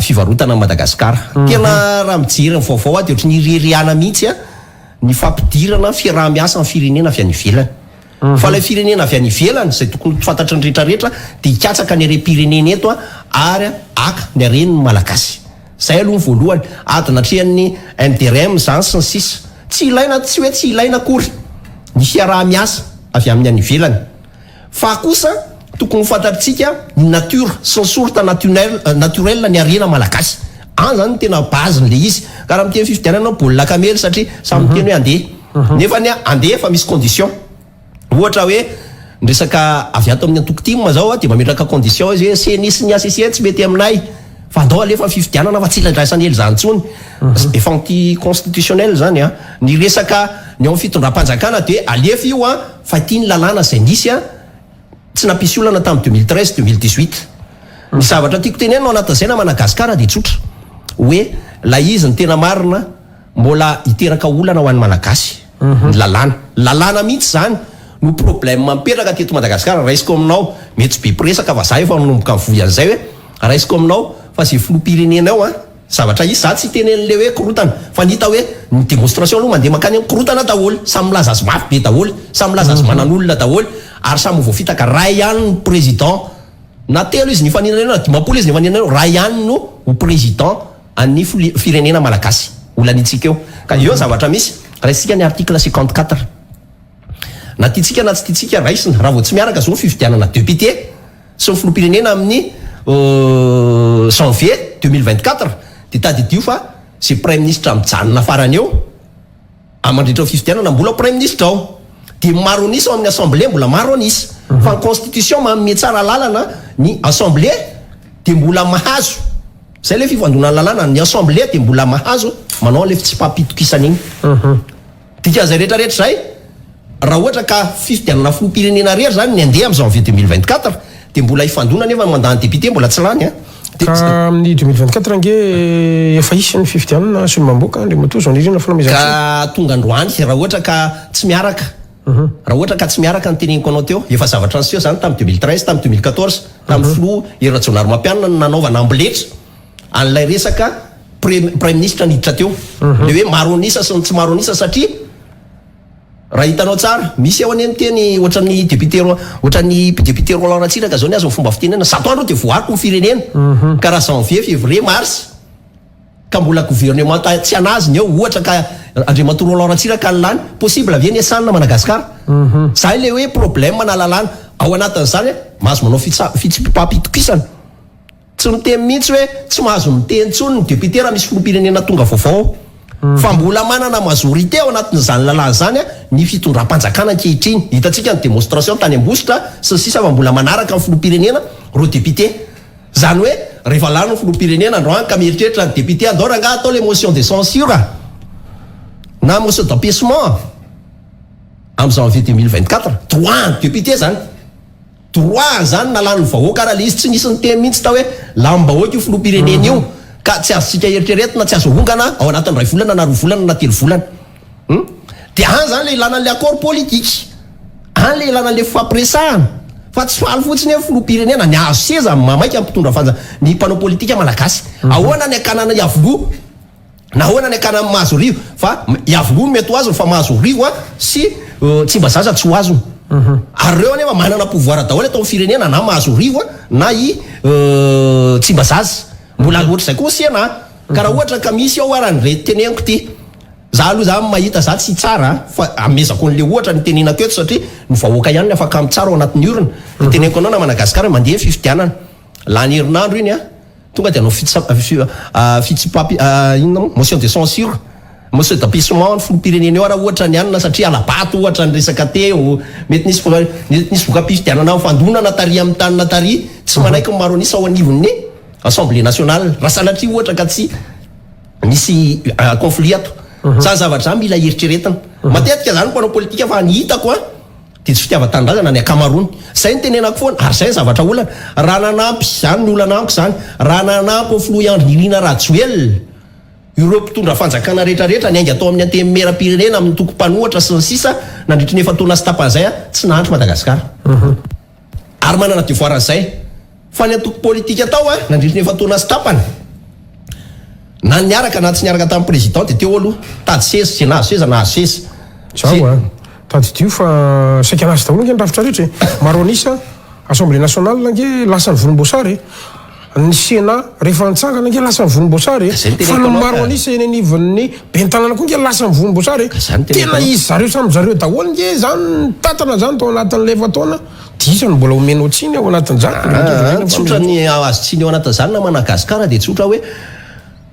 [SPEAKER 2] fivarotana Madagasikara tena raha mijery ny vaovao dia ohatry ny ireriana mihitsy ny fampidirana fiaraha-miasa ny firenena avy any ivelany fa ilay firenena avy any ivelany zay tokony fantatry ny rehetrarehetra dia hikatsaka ny harem-pirenena eto ary aka ny haren'ny malagasy zay aloha ny voalohany adina trehan'ny intérim zany sy ny sisa tsy ilaina tsy hoe tsy ilaina akory ny fiaraha-miasa avy amin'ny any ivelany fa kosa tokony fantatritsika ny nature sy ny sorta naturel ny arena malagasy any zany tena base n'le izy ka raha miteny fifidianana baolina kamely satria samy miteny hoe andeha nefa ny andeha fa misy condition ohatra hoe ny resaka avy ato amin'ny antoko-timma zao dia mametraka condition izy hoe senisy ny ACCN tsy mety aminay fa andao alefa fifidianana fa tsy ilandraisany ely zany tsony efa anti constitutionnel zany ny resaka ny ao fitondram-panjakana dia alefa io fa tia ny lalàna zay nisy tsy nampisy olana tamin'ny 2013 2018 ny zavatra tiako tenena ao anatin'izay na Madagasikara dia tsotra hoe la izy ny tena marina mbola hiteraka olana ho an'ny malagasy ny lalàna mihitsy zany no problème mampetraka teto Madagasikara raisiko aminao mety tsy be presaka fa za efa manomboka mivoy an'izay hoe raisiko aminao fa zay filoham-pirenena ao zavatra izy za tsy tenen'le hoe korotana fa nita hoe ny démonstration aloha mandeha makany korotana daholy samy milaza azy mafy be daholy samy milaza azy manan'olona daholy ary samy voafitaka raha ihany ny président na telo izy nifaninana eo na dimampolo izy nifaninana eo raha ihany no ho président any firenena malagasy olanitsika eo ka eo zavatra misy raisika ny article 54 na tiatsika na tsy tiatsika raisina raha vao tsy miaraka zao fifidianana député sy ny filoham-pirenena amin'ny janvier 2024 de tadidio fa zay premier ministre mijanona farany eo amandritra fifidianana mbola premier ministre ao de maro anisa ao amin'ny assemblée mbola maro anisa fa ny constitution manome tsara lalana ny assemblée de mbola mahazo zay le fivandonana lalàna ny assemblée de mbola mahazo manao le tsy pampitokisana igny dika zay rehetrarehetra zay raha ohatra ka fifidianana filoham-pirenena rehetra zany ny andeha amin'ny janvier 2024 de mbola ifandona nefa mandany député mbola tsy lany
[SPEAKER 1] ka amin'ny 2024 nge efa isy ny fifidianana sy ny mamboaka le matozo anirina fanamezana
[SPEAKER 2] ka tonga androany raha ohatra ka tsy miaraka raha ohatra ka tsy miaraka ny teneniko anao teo efa zavatra anseho zany tamin'ny 2013 tamin'ny 2014 tamin'ny filoha Erajonary Mampianina nanaovana amboletra an'ilay resaka premier ministre niditra teo le hoe maro anisa sy tsy maro anisa satria raha hitanao tsara misy ao any amin'ny teny ohatran'ny député Roland Ratsiraka zao ny azo ny fomba fitenena 100 andro de voariko ny firenena ka raha janvier février mars ka mbola gouvernement tsy anazy ny eo ohatra ka Andriamatoa Roland Ratsiraka ny lany possible avy ny asanina Madagasikara zay le hoe problème na lalàna ao anatin'izany mahazo manao fitsipapitokisana tsy miteny mihitsy hoe tsy mahazo miteny tsony ny député raha misy filoham-pirenena tonga vaovao fa mbola manana majorité ao anatin'izany lalàna zany ny fitondram-panjakana ankehitriny hitantsika ny démonstration tany Ambositra sy ny sisa fa mbola manaraka ny filoham-pirenena ro député zany hoe rehefa lany ny filoham-pirenena androany ka mieritreritra ny député andao ranga atao le motion de censure na motion d'empêchement amin'ny janvier 2024 droit député zany droit zany nalany vahoaka raha le izy tsy nisy ny teny mihitsy ta hoe lambahoaka io filoham-pirenena io ka tsy azontsika eritreretina tsy azo ongana ao anatin'ny 2 volana na 4 volana na 3 volana de any zany le ilana le accord politique any le ilana le fampiresahana fa tsy faly fotsiny hoe filoham-pirenena ny azo seza mamaika mpitondra fanja ny mpanao politika malagasy ahoana ny akanana iavoloha na ahoana ny akanana mahazo rivo fa iavoloha mety ho azony fa mahazo rivo sy tsy mba zaza tsy ho azony ary reo anefa manana pouvoir daholo atao firenena na mahazo rivo na i tsy mba zaza mbola loatra zay koa siana ka raha ohatra ka misy ao arany re teneniko ty za aloha za mahita za tsy tsara fa amezako an'le ohatra ny tenenako eto satria ny vahoaka ihany ny afaka amin'ny tsara ao anatin'ny urina ny teneniko anao na Madagasikara mandeha fifidianana lany herinandro iny tonga de anao fitsipapi inona motion de censure motion d'empêchement ny filoham-pirenena eo raha ohatra ny anina satria alabato ohatra ny resaka teo mety nisy voka-pifidianana amin'ny fandonana tary amin'ny tanina tary tsy manaiky maro anisa ao anivon'ny Assemblée nationale raha salatria ohatra ka tsy misy conflit ato zany zavatra mila eritreretina matetika zany mpanao politika fa ny hitako de tsy fitiava-tanindrazana ny akamarony zay ny tenenako foana ary zay ny zavatra olana raha nanampy zany ny olana amiko zany raha nanampy ny filoha Andry Nirina Rajoelina ireo mpitondra fanjakana rehetrarehetra ny ainga atao amin'ny antemeram-pirenena amin'ny toko-panohatra sy ny sisa nandritry ny efa taona sy tapan'izay tsy nahandry Madagasikara ary manana devoir an'izay fa ny atoko politika atao nandritry ny efa taona sy tapany na niaraka na tsy niaraka tamin'ny président de teo aloha tady seza sy nahazo seza nahazo seza
[SPEAKER 1] zao tady dio fa saika anazy daholo nge nyrafitra rehetra maro anisa Assemblée nationale nge lasa ny volomboasary ny Sénat rehefa nitsangana nge lasa ny volomboasary fa ny maro anisa eny anivon'ny bentanana koa nge lasa ny volomboasary tena izy zareo samy zareo daholo nge zany tatana zany tao anatin'le efa taona disany mbola omeno tsiny ao anatin'izany
[SPEAKER 2] tsotra ny azo tsiny ao anatin'izany na Madagasikara de tsotra hoe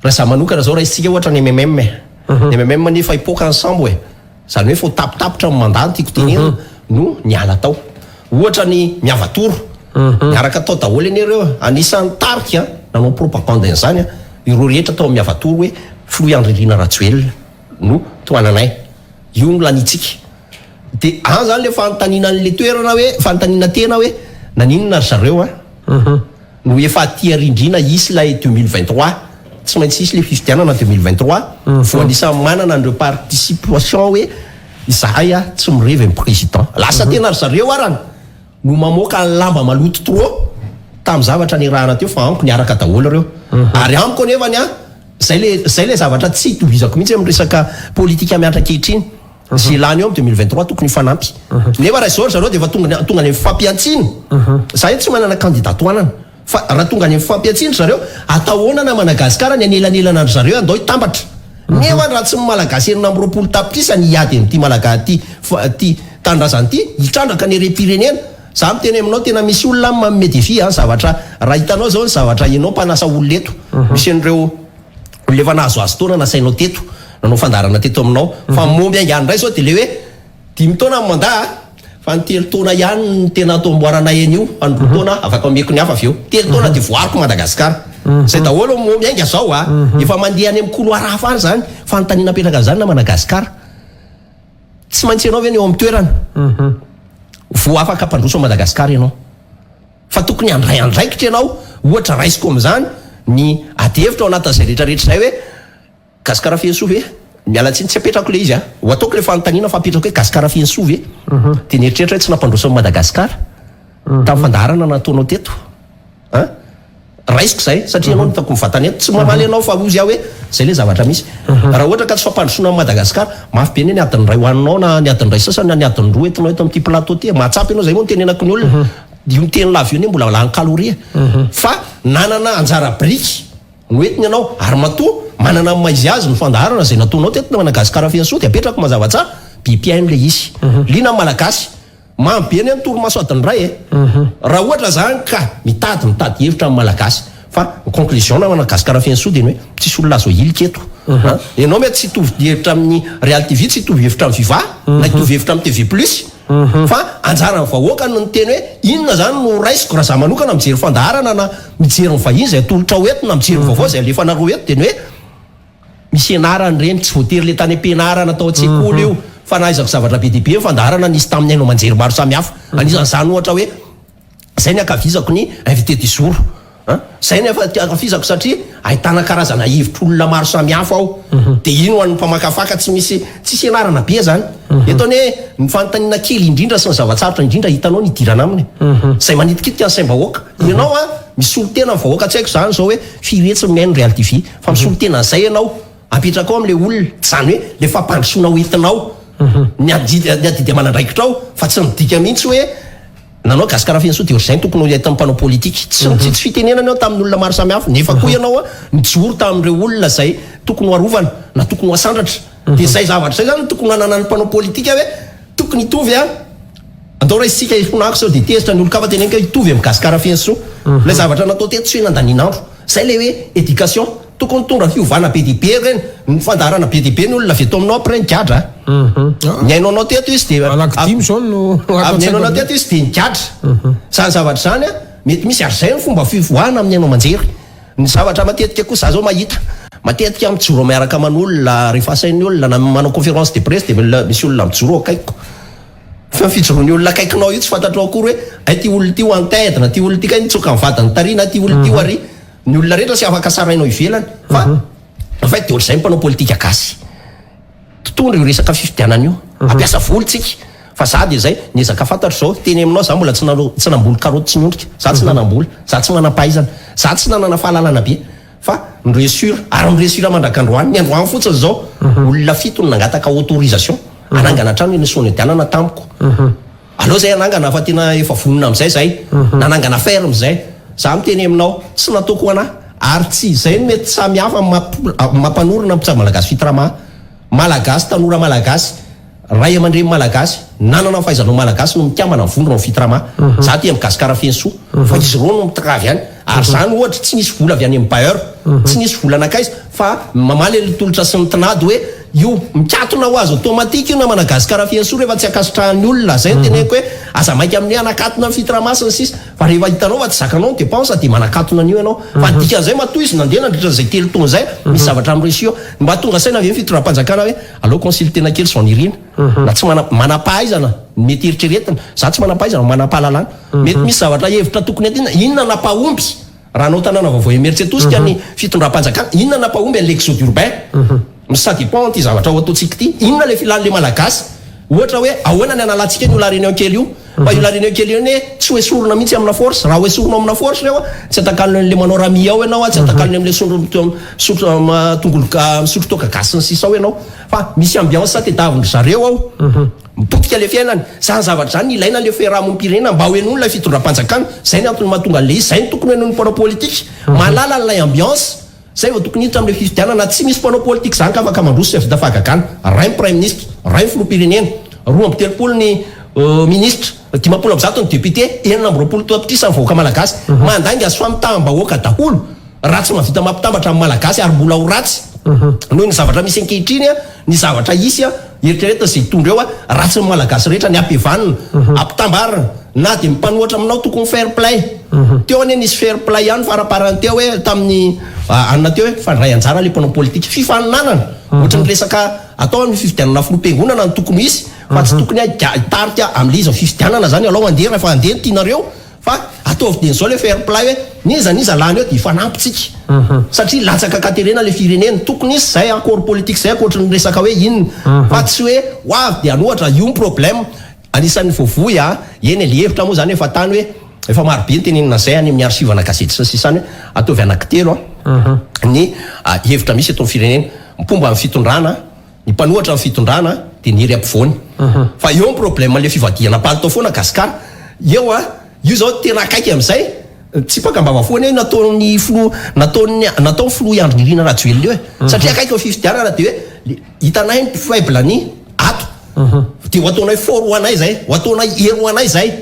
[SPEAKER 2] raha za manokana zao raha isika ohatra ny MMM nefa ipoka ensemble zany hoe fo tapitapitra amin'ny mandany tiako tenena no niala tao ohatra ny miavatoro miaraka atao daholo eny ireo anisan'ny tarika nanao propagande an'izany ireo rehetra atao miavatoro hoe filoha Andry Nirina Rajoelina no toananay io no lanitsika de any zany le fanontaniana an'le toerana hoe fanontaniana tena hoe naninona ry zareo no efa tia rindrina isy lay 2023 tsy maintsy isy le fifidianana 2023 vo anisany manana an'ireo participation hoe izahay tsy mirevy amin'ny président lasa tena ry zareo arany no mamoaka ny lamba maloto trop tamin'ny zavatra nirahana teo fa amiko niaraka daholo reo ary amiko anefany zay le zavatra tsy itovizako mihitsy amin'ny resaka politika miantra ankehitriny zay lany eo amin'ny 2023 tokony fanampy nefa raha izao ry zareo de efa tonga ny fampiantsiny za tsy manana candidat toanana fa raha tonga ny fampiatsindry zareo atahoana na Madagasikara ny anelanelana andro zareo andao hitambatra nefa raha tsy malagasy erina amin'ny 20 tapitrisa ny iady amin'ity malagasy ty tandrazany ity hitrandraka ny rem-pirenena za miteny aminao tena misy olona manome défi zavatra raha hitanao zao ny zavatra ianao mpanasa olona eto misy an'ireo lefa nahazoazo taona nasainao teto nanao fandarana teto aminao fa momby angany ray zao de le hoe 10 taona mandaa fa ny 3 taona ihany ny tena atao amboaranay an'io fa ny 2 taona afaka ameko ny hafa avy eo 3 taona de voariko Madagasikara zay daholo momby ainga zao efa mandeha any amin'ny couloir hafa any zany fa nytanina apetraka zany na Madagasikara tsy maintsy ianao ve eo amin'ny toerana vo afaka ampandroso Madagasikara ianao fa tokony andraikitra ianao ohatra raisiko am'zany ny adevitra ao anatin'izay rehetrarehetra zay hoe Gasikara Fiantsovy mialatsiny tsy apetrako le izy ho ataoko le fanontaniana fa apetrako hoe Gasikara Fiantsovy de nieritreritra hoe tsy nampandroso Madagasikara tamin'ny fandaharana nataonao teto raisiko zay satria ianao nitako mivatany eto tsy mamaly ianao fa ozy aho hoe zay le zavatra misy raha ohatra ka tsy fampandrosona Madagasikara mafy be ny adiny ray hoaninao na ny adiny ray sasany na ny adiny roa entinao eto amin'ity plateau ty mahatsapy ianao zay moa nitenenako ny olona io miteny lava io ne mbola lany kaloria fa nanana anjara briky noentiny ianao ary matoa manana maizy azy ny fandaharana zay nataonao teto na Madagasikara Fiantsovy de apetrako mazava tsara bipiaino le izy lina malagasy mambe ny toromaso adiny ray raha ohatra zany ka mitady hevitra amin'ny malagasy fa ny conclusion na Madagasikara Fiantsovy de hoe tsisy olona azo hilika eto ianao mety tsy hitovy hevitra amin'ny Real TV tsy hitovy hevitra amin'ny Viva na hitovy hevitra amin'ny TV Plus fa anjara ny vahoaka no niteny hoe inona zany no raisiko raha za manokana mijery fandaharana na mijery ny vahiny zay atolotra ho eto na mijery vaovao zay alefa nareo eto de ny hoe misy ianarany reny tsy voatery le tany am-pianarana atao an-tsekoly io fa naizako zavatra be dibe fandaharana nisy tamin'ny ainao manjery maro samihafa anisan'izany ohatra hoe zay ny akavizako ny invité du jour zay ny akavizako satria ahitana karazana hevitr'olona maro samihafa ao de ino hoan'ny mpamakafaka tsy misy tsisy ianarana be zany eto ny ny fanontaniana kely indrindra sy ny zavatsarotra indrindra hitanao ny idirana aminy zay manitikitika ny saim-bahoaka ianao misy olo tena ny vahoaka tsy haiko zany zao hoe firetsy miaino Real TV fa misy olo tena zay ianao apetraka ao am'le olona zany hoe le fampandrosoana hoentinao ny adidy amanandraikitra ao fa tsy midika mihitsy hoe nanao Gasikara Fiantsovy de ohatr'izay tokony ho aitan'ny mpanao politika tsy fitenenana ao tamin'ny olona maro samihafa nefa koa ianao mijoro tamin'ireo olona zay tokony hoarovana na tokony ho asandratra de zay zavatra zay zany tokony hanana ny mpanao politika hoe tokony hitovy andao raha isika honako sao de tezitra ny olo-kafa tenenka hitovy amin'ny Gasikara Fiantsovy le zavatra natao teto tsy hoe nandaninandro zay le hoe éducation tokony tonga fiovana be dibe reny ny fandaharana be dibe ny olona avy eto aminao après nigadra ny ainao teto izy de
[SPEAKER 1] anankidimy zao no
[SPEAKER 2] amin'ny ainao teto izy de nigadra zany zavatra zany mety misy ary zay ny fomba fivoahana amin'ny ainao manjery ny zavatra matetika koa za zao mahita matetika mijoro miaraka aman'olona rehefa asain'ny olona na manao conférence de presse de misy olona mijoro akaiko fa fijoroan'ny olona akaikinao io tsy fantatrao akory hoe ay ty olona ty ho an-tête na ty olona ty ka nitsoka ny vatany tary na ty olona ty ho ary ny olona rehetra sy afaka sarainao ivelany fa en fait de ohatr'izay mpanao politika gasy totondra io resaka fifidianana io ampiasa volontsika fa za de zay niezaka fantatra zao teny aminao za mbola tsy namboly karoty tsy nyondrika za tsy nanamboly za tsy manam-pahaizana za tsy nanana fahalalana be fa nyresura ary nyresura mandraka androany ny androany fotsiny zao olona fito no nangataka autorisation anangana trano ny sonedianana tamiko aloha zay anangana fa tena efa vonona am'izay zay nanangana ferme zay za miteny aminao tsy nataoko ana ary tsy zay mety samy hafa mampanorona mpitsabo malagasy fitrama malagasy tanora malagasy ray aman-dreny malagasy nanana fahaizanao malagasy no mikamana vondrona fitrama za ty amin'ny Gasikara Fiantsovy fa izy reo no mitravy any ary zany ohatra tsy nisy vola avy any amin'ny bailleur tsy nisy vola anakaiza fa mamaly litolotra sy ny tinady hoe io mikatona ho azo automatique io na Madagasikara Fiantsovy rehefa tsy akasitrahan'ny olona zay no teneko hoe aza mainka amin'ny anakatona ny fitramasiny sisa fa rehefa hitanao fa tsy zakanao ny dépense de manakatona an'io ianao fa dikan'izay matoa izy nandeha nandritra zay telo taona zay misy zavatra am'resio mba tonga saina avy fitondram-panjakana hoe allo consultena kely son irina na tsy manam-pahaizana mety eritreretina za tsy manam-pahaizana manam-pahalalana mety misy zavatra hevitra tokony adina inona napahomby raha anao tanàna vaovao emeritsetosika ny fitondram-panjakana inona napahomby an'le exode urbain ça dépend ty zavatra ho ataontsika ty inona le filan'le malagasy ohatra hoe ahoana ny analantsika ny ola réunion kely io fa io lareneo kely io hoe tsy hoe sorona mihitsy amina force raha hoe sorona amina force reo tsy atakalony an'le manao ramia ao ianao tsy atakalony am'le tongolo misotro toka gasy ny sisa ao ianao fa misy ambiance tedavindry zareo ao mipotika le fiainany zany zavatra zany ilaina le fiarahamonimpirenena mba hoe nono lay fitondram-panjakana zay ny antony mahatonga le izy zay ny tokony hoe noho ny mpanao politika malala n'lay ambiance zay vao tokony hiditra am'le fifidianana tsy misy mpanao politika zany ka afaka mandroso chef de fahagagana ray ny prime ministre ray ny filoham-pirenena 2 ny ministre 5 ny député 9 tapitrisa ny vahoaka malagasy mandanga azy famitaham-bahoaka daholo raha tsy mahavita mampitambatra amin'ny malagasy ary mbola ho ratsy noho ny zavatra misy ankehitriny ny zavatra isy eritreretina zay hitondra eo ratsy ny malagasy rehetra ny ampivanina ampitambarina na de mipanohatra aminao tokony fair play teo anie nisy fair play ihany faraparany teo hoe tamin'ny anona teo hoe fandray anjara le mpanao politika fifaninanana ohatra ny resaka atao amin'ny fifidianana filoam-piangonana ny tokony isy fa tsy tokony tarika am'le izy fifidianana zany alao andeha rehefa andeha ny tianareo fa ataovy de zao le fair play hoe niza lany eo de ifanampitsika satria latsaka katerena le firenena tokony izy zay accord politique zay akoatra ny resaka hoe inona fa tsy hoe hoavy de anohatra io ny problème anisan'ny vovoy eny le hevitra moa zany efa tany hoe efa marobe ny tenenina zay any amin'ny arsivana gazety sy sisany hoe ataovy anankitelo ny hevitra misy eto amin'ny firenena mipomba amin'ny fitondrana ny mpanohatra amin'ny fitondrana de niry ampivoany fa eo ny problème le fivadiana palitao foana gasikara eo io zao tena akaiky am'izay tsy pakambava foana nataony flo andrinirina rajoely io satria akaiky ao fifidianana de hoe hitanay ny faible ny ato de ho ataonay fort ho anay zay ho ataonay hery ho anay zay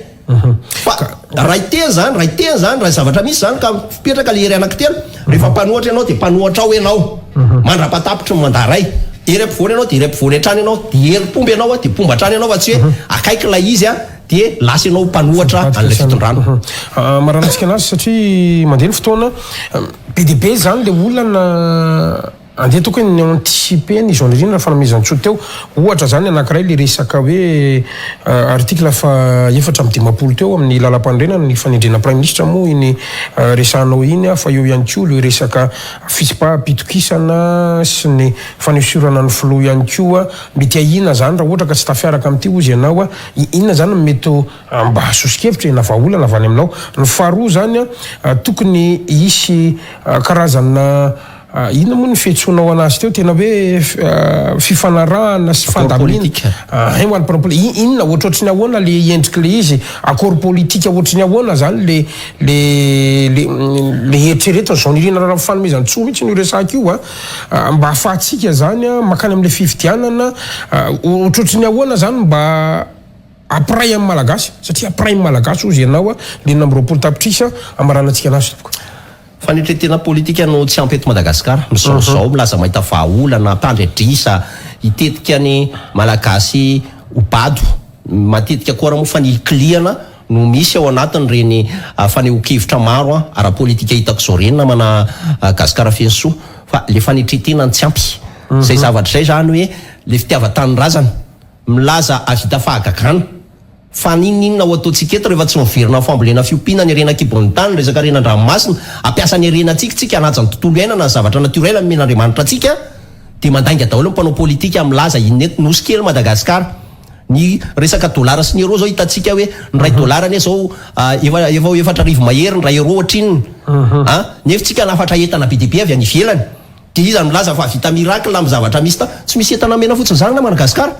[SPEAKER 2] fa raha iteny zany raha zavatra misy zany ka fipetraka le hery anankitelo rehefa mpanohatra ianao de mpanohatra ao ianao mandrapatapitra ny mandaray hery ampivoany ianao de hery ampivoany hatrany ianao de hery pomba ianao de pomba hatrany ianao fa tsy hoe akaiky la izy de lasa ianao mpanohatra an'ilay fitondrana
[SPEAKER 1] maranantsika anazy satria mandeha ny fotoana be de be zany le olana andeha tokony ny anticiper ny zone rina fanomezan-tsoa teo ohatra zany anankiray le resaka hoe article fa 4 teo amin'ny lalam-pandrenana ny fanendrena prime ministre moa iny resanao iny fa eo ihany koa le resaka fisipa-pitokisana sy ny fanesorana ny filo ihany koa mety ahina zany raha ohatra ka tsy tafiaraka amin'ity ozy ianao inona zany mety mba hasosikevitra ena vaolana avy any aminao ny faharoa zany tokony isy karazana ino moa ny fihetsoanao anazy teo tena hoe fifanarahana sy fandamina inona ohatrohatriny ahoana le endriky le izy accord politique ohatriny ahoana zany le eritreretiny zao nirina raha fanomezan-tsoa mihitsy ny resaka io mba ahafahantsika zany makany am'le fifidianana ohatrohatriny ahoana zany mba apray amin'ny malagasy satria apray amin'ny malagasy ozy ianao le 20 tapitrisa amaranantsika anazy topoka
[SPEAKER 2] fanetretena politika no tsy ampy eto Madagasikara misaozao milaza mahita vahaolana mpandredrisa hitetika ny malagasy hopado matetika koa raha moa fanikliana no misy ao anatiny reny faneho-kevitra maro ara-politika hitako zao reny namana Gasikara Fiansoa fa le fanetretena tsy ampy zay zavatra zay zany hoe le fitiava-tanorazana milaza avita fahagagana fa ninninona ho ataontsika eto rehefa tsy miverina fambolena fiompiana ny arena kibon'ny tany resaka arena andranomasina ampiasa ny arena tsika hanaja ny tontolo iainana zavatra naturel amin'ny men'Andriamanitra atsika de mandanga daholo mpanao politika milaza inety nosy kely Madagasikara ny resaka dolara sy ny euro zao hitantsika hoe ny ray dolara ane zao efa 4 mahery ny ray euro ohatrinny nefa tsika nafatra entana be deabe avy any ivelany de izany milaza fa vita miracle amin'ny zavatra misy tsy misy entana mena fotsiny zany na Madagasikara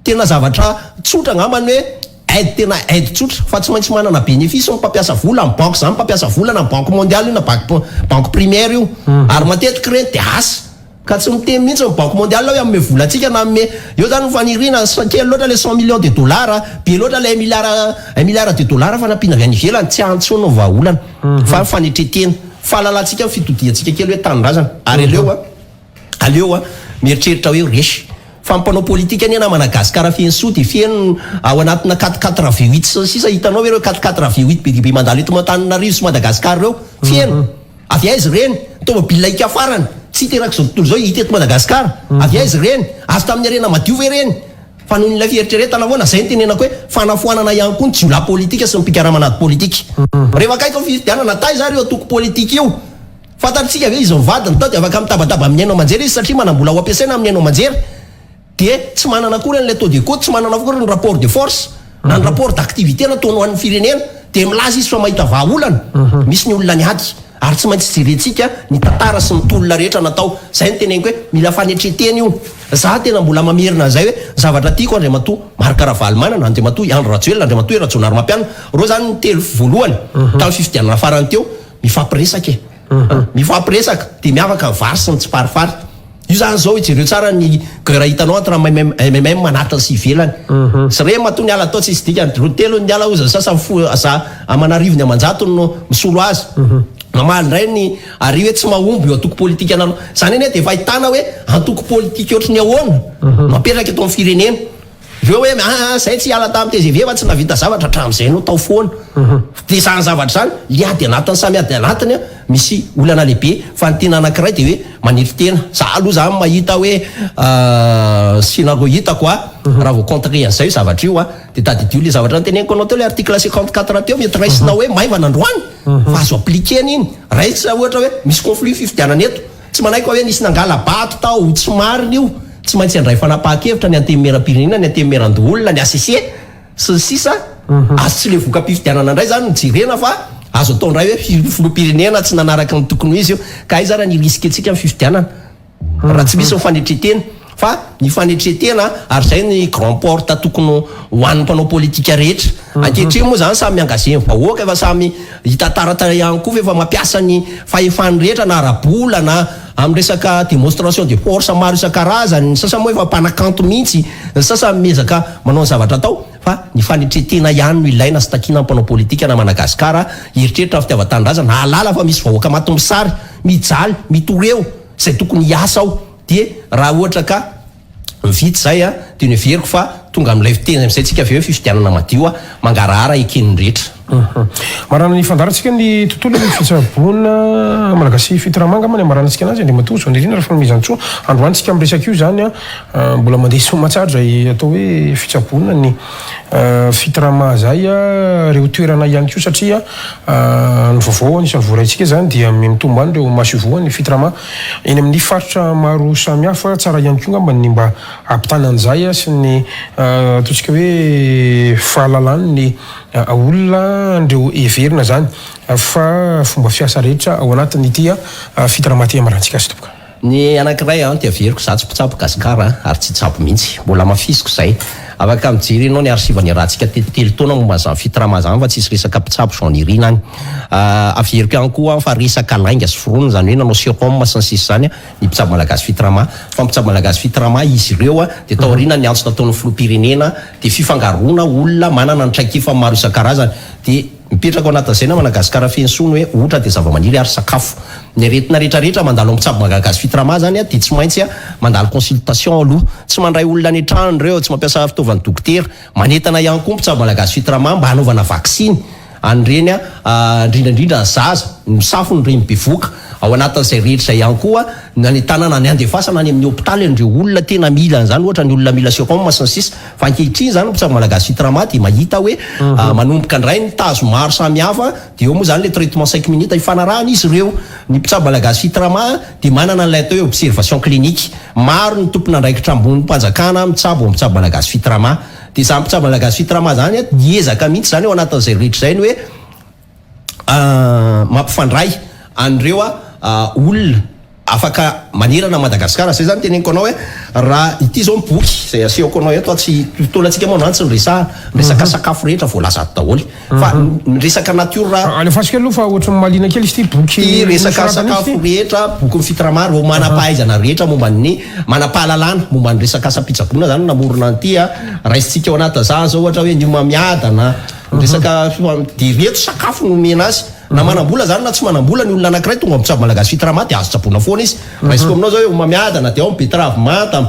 [SPEAKER 2] tena zavatra tsotra ngamany hoe aide tena aide tsotra fa tsy maintsy manana bénéfice mpampiasa vola amin'ny banque zany mpampiasa vola na banque mondiale io na banque primaire io ary matetika reny de asa ka tsy miteny mihitsy ny banque mondiale hoe amme vola atsika na amme eo zany mifanirina kely loatra le 100 millions de dollars be loatra le 1 milliard de dollars fa nampina avy any ivelany tsy antsoina ny vahaolana fa fanetretena fahalalantsika fitodiantsika kely hoe tanindrazana ary aleo mieritreritra hoe resy fampanao politika any na Madagasikara Fiansoa de fieny ao anatina 4 V8 sisa hitanao hoe 4 V8 be mandalo eto Antananarivo sy Madagasikara reo fieny avy aizy reny tomobile ika farany tsy teraka zao tontolo zao hita eto Madagasikara avy aizy reny azo tamin'ny arena madio ve reny fa noho nylay fieritreretana avoana zay ny tenenako hoe fanafoanana ihany koa ny jiola politika sy ny mpikaramanady politika rehefa kaiky fifidianana tay zary eo toko politika io fantatritsika ve izy mivadiny tao de afaka mitabadaba amin'ny hainao manjery izy satria manambola ho ampiasaina amin'ny hainao manjery de tsy manana akory an'ilay taux de côte tsy manana akory ny rapport de force na ny rapport d'activité nataony ho an'ny firenena de milaza izy fa mahita vahaolana misy ny olona niady ary tsy maintsy jerentsika ny tantara sy ny tolona rehetra natao zay ny teneniko hoe mila fanetretena io za tena mbola mamerina zay hoe zavatra tiako Andriamatoa Marc-Ravalomanana Andriamatoa Andro Rajoelina Andriamatoa Rajonary Mapianina reo zany ny telo voalohany tamin'ny fifidianana farany teo mifampiresaka mifampiresaka de miavaka vary sy ny tsy parifary io zany zao ijereo tsara ny guerre hitanao entre MMM manatra sy ivelany sy re matoa ny ala atao tsy isy dika ro telo ny ala oza sasa amanarivony amanjato no misolo azy mamaly ndray ny ary hoe tsy mahomby eo atoko politika anao zany eny de efa ahitana hoe antoko politika ohatry ny ahoana mapetraka eto amin'ny firenena reo hoe zay tsy hiala tamin'ny TGV fa tsy navita zavatra hatramin'izay no tao foana de zany zavatra zany liady anatiny samy ady anatiny misy olana lehibe fa ny tena anankiray de hoe maniry tena za aloha zany mahita hoe scénario hitako raha vao contre an'izay zavatra io de tadidio le zavatra nyteneniko anao teo le article 54 teo mety raisina hoe maivana androany fa azo appliquena iny raisa ohatra hoe misy conflit fifidianana eto tsy manaiky hoe nisy nangala bato tao tsy mariny io tsy maintsy andray fanapahan-kevitra ny antemeram-pirenena ny antemeran-doolona ny ACC sy ny sisa azo tsy le voka-pifidianana indray zany nijerena fa azo atao ndray hoe filoham-pirenena tsy nanaraka ny tokony ho izy io ka izy raha ny risque antsika amin'ny fifidianana raha tsy misy mifanetretena fa ny fanetretena ary zay ny grand porte tokony hoan'ny mpanao politika rehetra ankehitriny moa zany samy miangazeny vahoaka efa samy hitatarata ihany koa efa mampiasa ny fahefany rehetra na arabola na amin'ny resaka démonstration de force maro isan-karazany ny sasa moa efa mpanakanto mihitsy ny sasa miezaka manao ny zavatra atao fa ny fanetretena ihany no ilaina sy takina mpanao politika na Madagasikara heritreritra fitiavan-tanindrazana na halala fa misy vahoaka maty misary mijaly mitoreo zay tokony hiasa ao de raha ohatra ka vity zay de ny veriko fa tonga amin'ilay fiteny am'izay tsika avy eo fifidianana madio mangarahara eken'ny rehetra
[SPEAKER 1] marana ny fandarantsika ny tontolo ny fitsaboana malagasy fitiramanga many maranantsika anazy Andriamatoa zao nirina raha fanomezantsoa androantsika miresaka io zany mbola mandeha somatsara zay atao hoe fitsaboana ny fitirama zay reo toerana ihany koa satria ny vaovao anisan'ny voaraitsika zany dia mitombo any reo masivoa ny fitirama eny amin'ny faritra maro samihafa tsara ihany koa ngamba ny mba ampitana an'izay sy ny ataontsika hoe fahalalany ny olona andreo everina zany fa fomba fiasa rehetra ao anatin'ity fitirama ty amarantsika azy topoka
[SPEAKER 2] ny anankiray ty averiko za tsy mpitsabo Gasikara ary tsy tsabo mihitsy mbola mafisiko zay afaka mijery anao ny arsivany rahantsika tetitelo taona momba zany fitirama zany fa tsisy resaka mpitsabo Jean Nirina any averiko ihany koa fa resaka lainga sy foronina zany hoe nanao sérum sy ny sisa zany ny mpitsabo malagasy fitirama fa mpitsabo malagasy fitirama izy ireo de taorina ny antso nataon'ny filoham-pirenena de fifangaroana olona manana ny traikefa maro isan-karazany de mipetraka ao anatin'izay na Madagasikara fensony hoe ohatra de zava-maniry ary sakafo ny aretina rehetrarehetra mandalo mpitsabo malagasy fitirama zany de tsy maintsy mandalo consultation aloha tsy mandray olona ny trano reo tsy mampiasa fitaovan'ny dokotera manetana ihany koa mpitsabo malagasy fitirama mba hanaovana vaksiny anyreny indrindrandrindra zaza misafo ny reny bevoka ao anatin'izay rehetra ihany koa na ny tanana ny andefasana any amin'ny hôpitaly andreo olona tena mila zany ohatra ny olona mila sérum sy ny sisa fa ankehitriny zany mpitsabo malagasy fitirama de mahita hoe manomboka indray ny tazo maro samihafa de eo moa zany le traitement 5 minutes ifanarahana izy ireo ny mpitsabo malagasy fitirama de manana an'ilay atao hoe observation clinique maro ny tompona andraikitra ambony mpanjakana mpitsabo malagasy fitirama de za mpitsabo malagasy fitirama zany niezaka mihitsy zany ao anatin'izay rehetra zay ny hoe mampifandray andreo olona afaka manerana Madagasikara zay zany teneniko anao hoe raha ity zao boky zay asehoko anao eto tsy tolantsika moa nantsy ny resaka sakafo rehetra voalaza daholy fa resaka natiora
[SPEAKER 1] alefasika aloha fa ohatry malina kely izy ty boky
[SPEAKER 2] resaka sakafo rehetra boky ny fitiramary vao manam-pahaizana rehetra momba ny manam-pahalalana momba ny resaka asa-pitsaboana zany namorona anty raisitsika ao anaty za zao ohatra hoe niomamiada na resaka de reto sakafo nomena azy na manambola zany na tsy manambola ny olona anankiray tonga mpitsabo malagasy fitirama de azo tsaboana foana izy raisiko aminao zao hoe omamiadana de ao betrave manta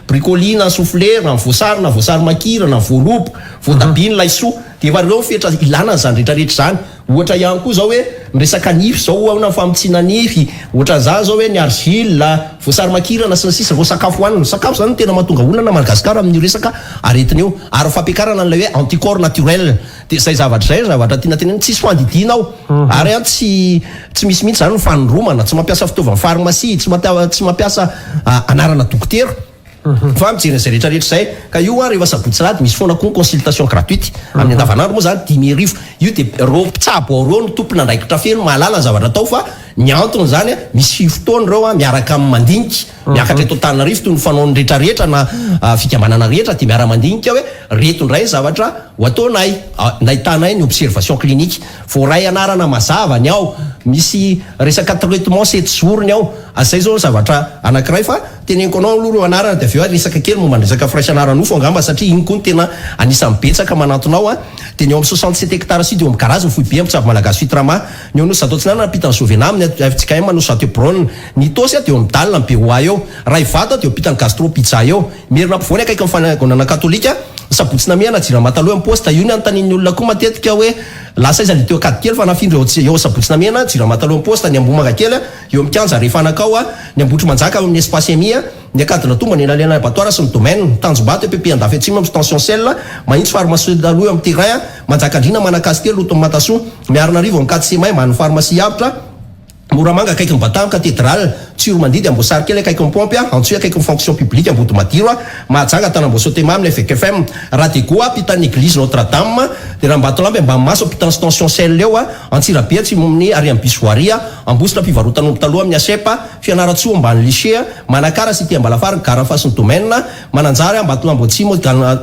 [SPEAKER 2] bricolina souffleur na voasary na voasary makira na voalobo voatabia ny laisoa de efa reo fetra ilana zany rehetrarehetra zany ohatra ihany koa zao hoe resaka nify zao ao na famitsina nify ohatra za zao hoe ny argile voasary makirana sy ny sisa vao sakafo hoanina sakafo zany tena mahatonga olona na Madagasikara amin'ny resaka aretiny io ary fampiakarana an'ilay hoe anticorps naturel de zay zavatra tiana tena tsisy fandidina ao ary tsy misy mihitsy zany ny fanondromana tsy mampiasa fitaovan'ny pharmacie tsy mampiasa anarana dokotera fa mijery zay rehetrarehetra zay ka io a rehefa sabotsy rady misy foana koa consultation gratuite amin'ny andavanandro moa zany 10,000 io de ro mpitsabo reo no tompona ndraikitra feno mahalala ny zavatra atao fa ny antony zany misy fotoana reo a miaraka amin'ny mandinika miakatra eto Antananarivo toy ny fanaony rehetrarehetra na fikambanana rehetra de miara mandinika hoe reto ndray zavatra ho ataonay nahitanay ny observation clinique vo ray anarana mazava ny ao misy resaka traitement 7 jours ny ao azay zao zavatra anankiray fa teneniko anao aloha reo anarana de aveo resaka kely momba resaka firaisanara-nofo angamba satria iny koa ny tena anisan'ny betsaka manatonao a de ny ao amin'ny 67 hectares sud eo amin'ny karazany foibe mitsabo malagasy fitrama ny ao no satotsinana napitany sovena amin'ny avitsika ema no satebron ny tosy a de eo amin'ny dalina beoa eo ray vato de eo pitany gastro pizza eo merina ampovoany akaiky amin'ny fanagonana katolika sabotsina miana jirama taloha amin'ny poste io ny antanin'ny olona koa matetika hoe lasa izy teo akady kely fa nafindra eo sabotsina miana jirama taloha amin'ny poste ny ambomanga kely eo amin'ny kianja rehefa anakao a ny ambotro manjaka amin'ny espace mia ny akadina tomba ny lalena abattoir sy ny domaine tanjombato pp andafy atsimo amin'ny tension cell mahitsy pharmacie aloha amin'ny terrain manjakandrina manakasy telo loto mataso miarina rivo amin'ny 4 semay man'ny pharmacie avitra Moramanga akaiky ny Batang cathédrale tsiro mandidy ambosary kely akaiky ny pompe antsoy akaiky ny fonction publique amboto madiro mahajanga tany ambosotema amin'ny FK FM raha de goa pitany église Notre Dame de raha Mbatolamba ambany maso pitany station cell eo Antsirabe tsy momny ary amin'ny Bisoaria ambositra pivarotana omby taloha amin'ny Asepa fianaratsoa ambany lycée manakara cité Ambalafary Garafasy ny domaine mananjary Ambatolamba Atsimo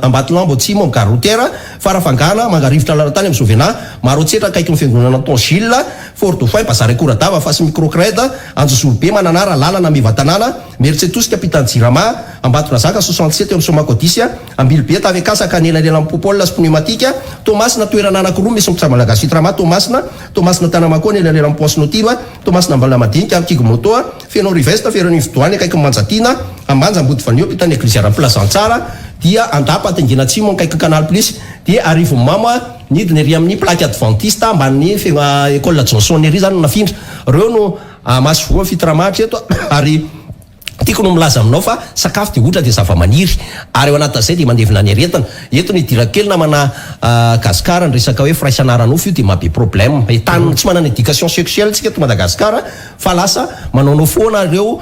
[SPEAKER 2] Ambatolamba Atsimo Garotera farafangana mangarivitra lalatany amin'ny Sovena maro tsetra akaiky ny fiangonana Anton Gilles Fort Dauphin Bazary Koradava fasy microcrède Anjosolobe mananara lalana mivatanana Mercetus capitaine Jirama Ambatona Zaka 67 eo Somako 10 Ambilbe Tavekasa Kanelalela Popol pneumatique Thomas na toerana anankiroa misy mpitsamalagasy fitrama Thomas na Tanamakony elalela Ponce Notiva Thomas na Mbalamadinika Kigo Moto Feno Rivesta Feroni Vidoany akaiky Manjatina ambanja Ambody Vanio pitany Ecclesiara Place Antsara dia andapa tengina atsimo akaiky Canal Plus dia arivo mama nidiny ry amin'ny plaque adventiste ambany fena école Johnson ery zany nafindra reo no masovoa fitramatra eto ary tiako no milaza aminao fa sakafo de ohatra de zava-maniry ary ao anatin'izay de mandevina ny aretina eto ny dira kely namana Gasikara ny resaka hoe firaisanara-nofo io de mabe problème tany tsy manana éducation sexuelle tsika eto Madagasikara fa lasa manaonao foana reo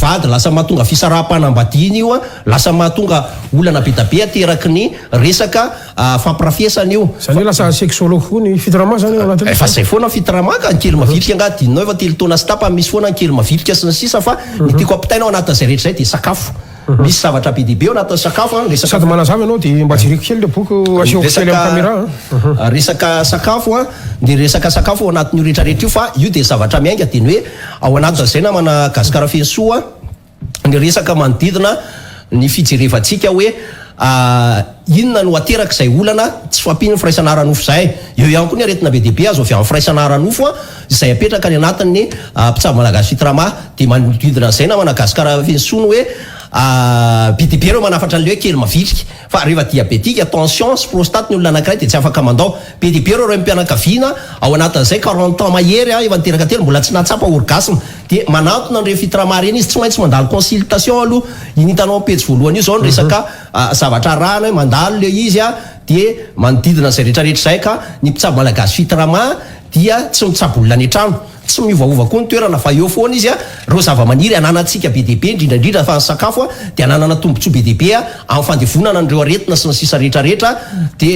[SPEAKER 2] vady lasa mahatonga fisaraha-panambadiana io lasa mahatonga olana be da be ateraky ny resaka fampirafiesana io
[SPEAKER 1] zany hoe lasa sexologue koa ny fitrama zany ao anatin'izay
[SPEAKER 2] fa zay foana fitramaka ny kely mavitrika angadinao efa telo taona sy tapa misy foana ny kely mavitrika sy ny sisa fa ny tiako apitainao anatin'izay rehetra zay de sakafo misy zavatra be dehibe ao anatin'ny sakafo
[SPEAKER 1] sady manazava ianao de mba jireko kely le boky asio kely amin'ny caméra
[SPEAKER 2] resaka sakafo de resaka sakafo ao anatin'io rehetrarehetra io fa io de zavatra miainga de ny hoe ao anatin'izay namana Gasikara Fensoa ny resaka manodidina ny fijerevantsika hoe inona no ateraka izay olana tsy fampino firaisanara-nofo zay eo ihany koa ny aretina be dehibe azo avy amin'ny firaisanara-nofo izay apetraka ny anatin'ny mpitsabo malagasy fitrama de manodidina izay namana Gasikara Fensoa no hoe be dehibe reo manafatra an'le hoe kely mavitrika fa rehefa diabetika tension sy prostate ny olona anankiray de tsy afaka mandao be dehibe reo reo mpianakaviana ao anatin'izay 40 ans mahery efa niteraka telo mbola tsy nahatsapa orgasme de manatona an'ireo fitrama reny izy tsy maintsy mandalo consultation aloha iny hitanao amin'ny pejy voalohany io zao ny resaka zavatra rana mandalo le izy de manodidina izay rehetrarehetra zay ka ny mpitsabo malagasy fitrama dia tsy mitsabo olona any an-trano tsy miovaova koa ny toerana fa eo foana izy reo zava-maniry ananantsika be dehibe indrindrandrindra fa ny sakafo de ananana tombontsoa be dehibe amin'ny fandevonana an'ireo aretina sy ny sisa rehetrarehetra de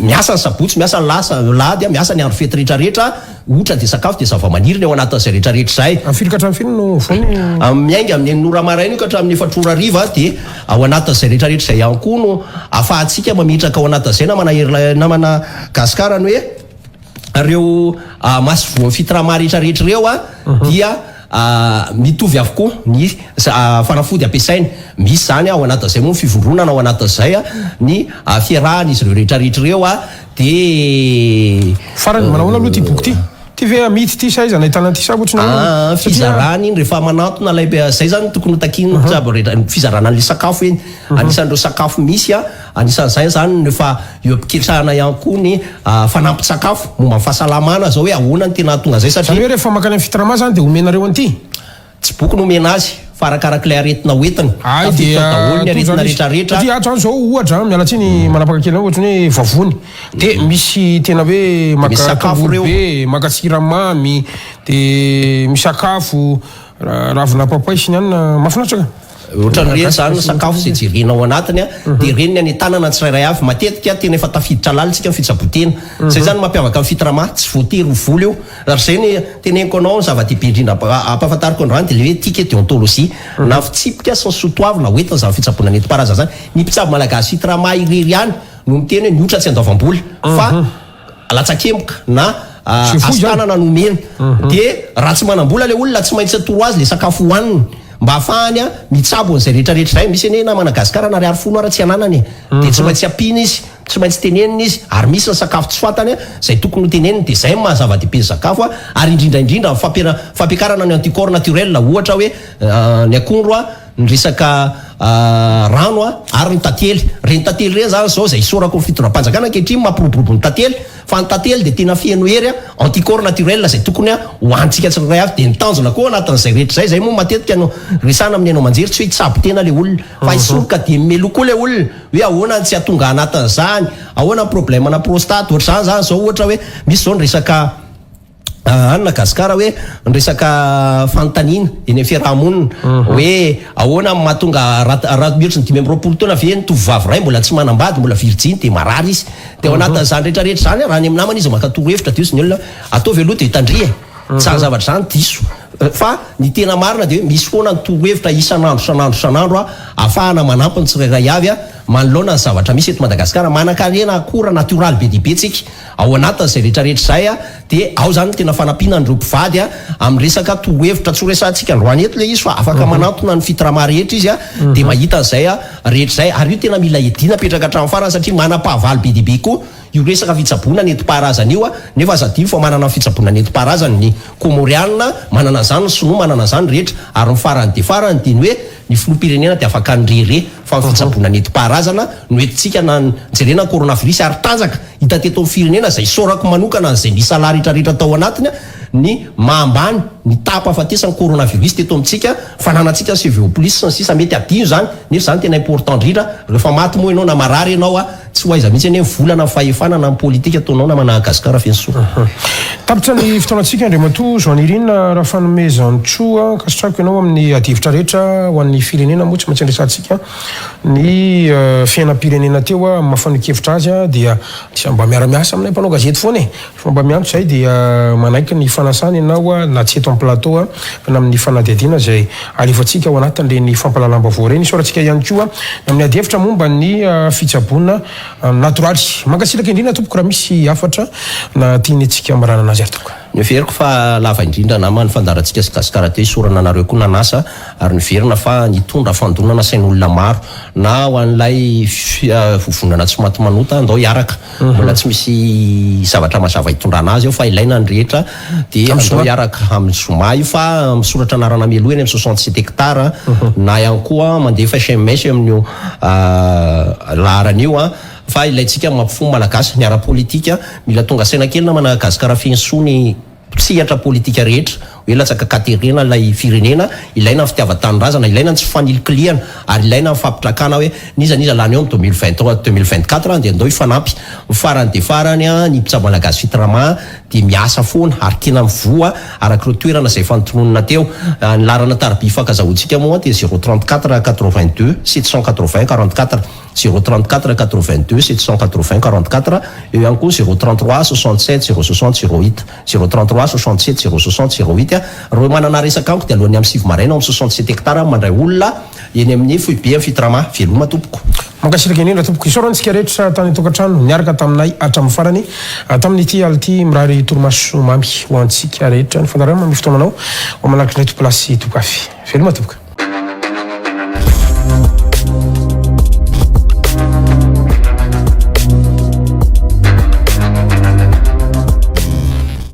[SPEAKER 2] miasa ny sabotsy miasa ny lady miasa ny andro fety rehetrarehetra ohatra de sakafo de zava-maniry ny ao anatin'izay rehetrarehetra zay
[SPEAKER 1] afilika hatramin'ny fino no vony
[SPEAKER 2] miainga amin'ny nora maraina io ka hatramin'ny efatrora riva de ao anatin'izay rehetrarehetra zay ihany koa no afahantsika mametraka ao anatin'izay namana Gasikara ny hoe reo masovoan'ny fitrama rehetrarehetra reo dia mitovy avokoa ny fanafody ampiasainy misy zany ao anatin'izay moa fivondronana ao anatin'izay ny fiarahana izy reo rehetrarehetra reo de
[SPEAKER 1] farany manahoana aloha ty boky ty ve amity ty saiza nahitana ty sa ohatrany
[SPEAKER 2] fizarana iny rehefa manatona lay zay zany tokony hotakiny mpitsabo rehetra fizarana an'le sakafo eny anisan'ireo sakafo misy anisan'izay zany rehefa eo ampiketrahana ihany koa ny fanampy-tsakafo momba ny fahasalamana zao hoe ahoana ny tena tonga zay satria
[SPEAKER 1] hoe rehefa makany amin'ny fitrama zany de omenareo an'ity
[SPEAKER 2] tsy boky no omena azy fa arakarak'ilay aretina hoentina
[SPEAKER 1] ay de
[SPEAKER 2] daholo ny aretina rehetrarehetra
[SPEAKER 1] ty ato any zao ohatra mialatsy ny manapaka kely ohatrany hoe vavony de misy tena hoe makatongolobe makatsiramamy de misakafo ravina papay sy ny anina mahafinaritra ka
[SPEAKER 2] ohatran'ireny zany sakafo zay jerena ao anatiny dia reny ny tanana tsirairay avy matetika tena efa tafiditra lalitsika ny fitsabotena zay zany mampiavaka amin'ny fitrama tsy voatery vola io ary zay ny teneniko anao zava-dehibe indrindra ampahafantariko andrany dia le hoe tika déontologie na fitsipika sy ny sotoavina hoentina zany fitsaboana nentim-paharazana zany ny mpitsabo malagasy fitrama irery ihany no miteny hoe miotra tsy andoavam-bola fa latsakemoka na astanana nomena dia raha tsy manam-bola le olona tsy maintsy atoro azy le sakafo hohaniny mba hafahany mitsabo an'izay rehetrarehetra zay misy eny na Madagasikara na ariary folo ara tsy ananany dia tsy maintsy ampina izy tsy maintsy tenenina izy ary misy ny sakafo tsy fantany zay tokony ho teneniny dia zay mahazava-dehibe sakafo ary indrindraindrindra fampiakarana ny anticorps naturel ohatra hoe ny akondro ny resaka rano ary ny tantely reny tantely reny zany zao zay isorako ny fitondram-panjakana ankehitriny mampiroborobo ny tantely fa ny tantely dia tena feno hery anticorps naturel zay tokony hoantsika tsirairay avy dia nitanjona koa anatin'izay rehetra zay moa matetika no resana amin'ny anao manjery tsy hoe hitsabo tena le olona fa isoroka dia melo koa le olona hoe ahoana tsy hatonga anatin'izany ahoana problème na prostate ohatr'izany zany zao ohatra hoe misy zao ny resaka anina gasikara hoe nyresaka fantanina eny fiarahamonina hoe ahoana mahatonga raha mihotry ny 5 taona ve ny tovovavy ray mbola tsy manambady mbola virgine dia marary izy dia ao anatin'izany rehetrarehetra zany raha ny amin'ny namana izy makatoro hevitra dia ny olona ataovy aloha dia hitandria tsara zavatra zany diso fa ny tena marina dia hoe misy foana ny torohevitra isan'andro ahafahana manampy ny tsirairay avy manoloana ny zavatra misy eto Madagasikara manan-karena akora natoraly be dibe tsika ao anatin'izay rehetrarehetra zay dia ao zany tena fanampiana nyreo mpivady amin'ny resaka torohevitra tsy horesantsika androany eto le izy fa afaka manantona ny fitrama rehetra izy dia mahita an'izay rehetra zay ary io tena mila edina petraka hatramin'ny farany satria manam-pahavaly be dibe koa io resaka fitsaboana nentim-paharazana io nefa aza dimy fa manana fitsaboana nentim-paharazana ny komorianina manana zany ny sinoa manana zany rehetra ary ny farany dia farany dia ny hoe ny filoham-pirenena dia afaka nyrere fa ny fitsaboana nentim-paharazana no entintsika na jerena coronavirus ary tanjaka hita teto amin'ny firenena zay sorako manokana zay nisala rehetrarehetra tao anatiny ny mahambany ny tapa afatesany coronavirus teto amintsika fananantsika ny civiopolis sy ny sisa mety adino zany nefa zany tena important indrindra rehefa maty moa ianao na marary ianao tsy ho aiza mihitsy eny volana ny fahefana na ny politika ataonao na Madagasikara fiansoa
[SPEAKER 1] tapitra ny fotoanantsika Andriamatoa Zoanirina raha fanomezantsoa kasitrako ianao amin'ny adihevitra rehetra ho an'ny firenena moa tsy maintsy andresantsika ny fiainam-pirenena teo mafanikevitra azy dia mba miara-miasa aminay mpanao gazety foana fa mba miantso zay dia manaiky ny fanasana ianao na tsy eto amin'ny plateau na amin'ny fanadihadiana zay alefantsika ao anatin'ireny fampalalambavao reny isorantsika ihany koa amin'ny adihevitra momba ny fitsaboana natoraly mankasitraka indrindra tompoko raha misy afatra na tiany antsika marana anazy ary tokoa
[SPEAKER 2] Niveriko fa lava indrindra namany fandarantsika sy Gasikara teo isorana anareo koa nanasa ary niverina fa nitondra fandonana sain'olona maro na ho an'ilay vovonana tsy maty manota andao hiaraka mbola tsy misy zavatra mazava hitondrana azy eo fa ilaina ny rehetra dia andao hiaraka amin'ny zoma io fa misoratra anarana meloa eny amin'ny 67 hectare na ihany koa mandefa SMS amin'io laharan'io fa ilaitsika mampifony malagasy ny ara-politika mila tonga saina kely na Madagasikara fiansoany tsihatra politika rehetra hoe latsaka katerena ilay firenena ilaina ny fitiavan-tanindrazana ilaina ny tsy fanilokiliana ary ilaina ny fampitrakana hoe niza lany eo amin'ny 2023-2024 dia andao ifanampy farany dia farany ny mpitsabo malagasy fitrama dia miasa foana ary tena mivoa araka ireo toerana izay fanotononana teo ny larana tarby fankazahoantsika moa dia 034 82 780 44 034 82 780 44 eo ihany koa 033 67 060 08 033 67 060 08 reo manana resaka amiko dia alohan'ny amin'ny sivy maraina amin'ny 67 hectare mandray olona eny amin'ny foibe amin'ny fitrama veloma tompoko
[SPEAKER 1] mankasiraka indrindra tompoko isorantsika rehetra tany tokantrano niaraka taminay hatramin'ny farany tamin'ity ality mirary toromaso mamy ho antsika rehetra ny fandarana amin'ny fotoananao ho manaraka indray to plasy tokafy veloma tompoko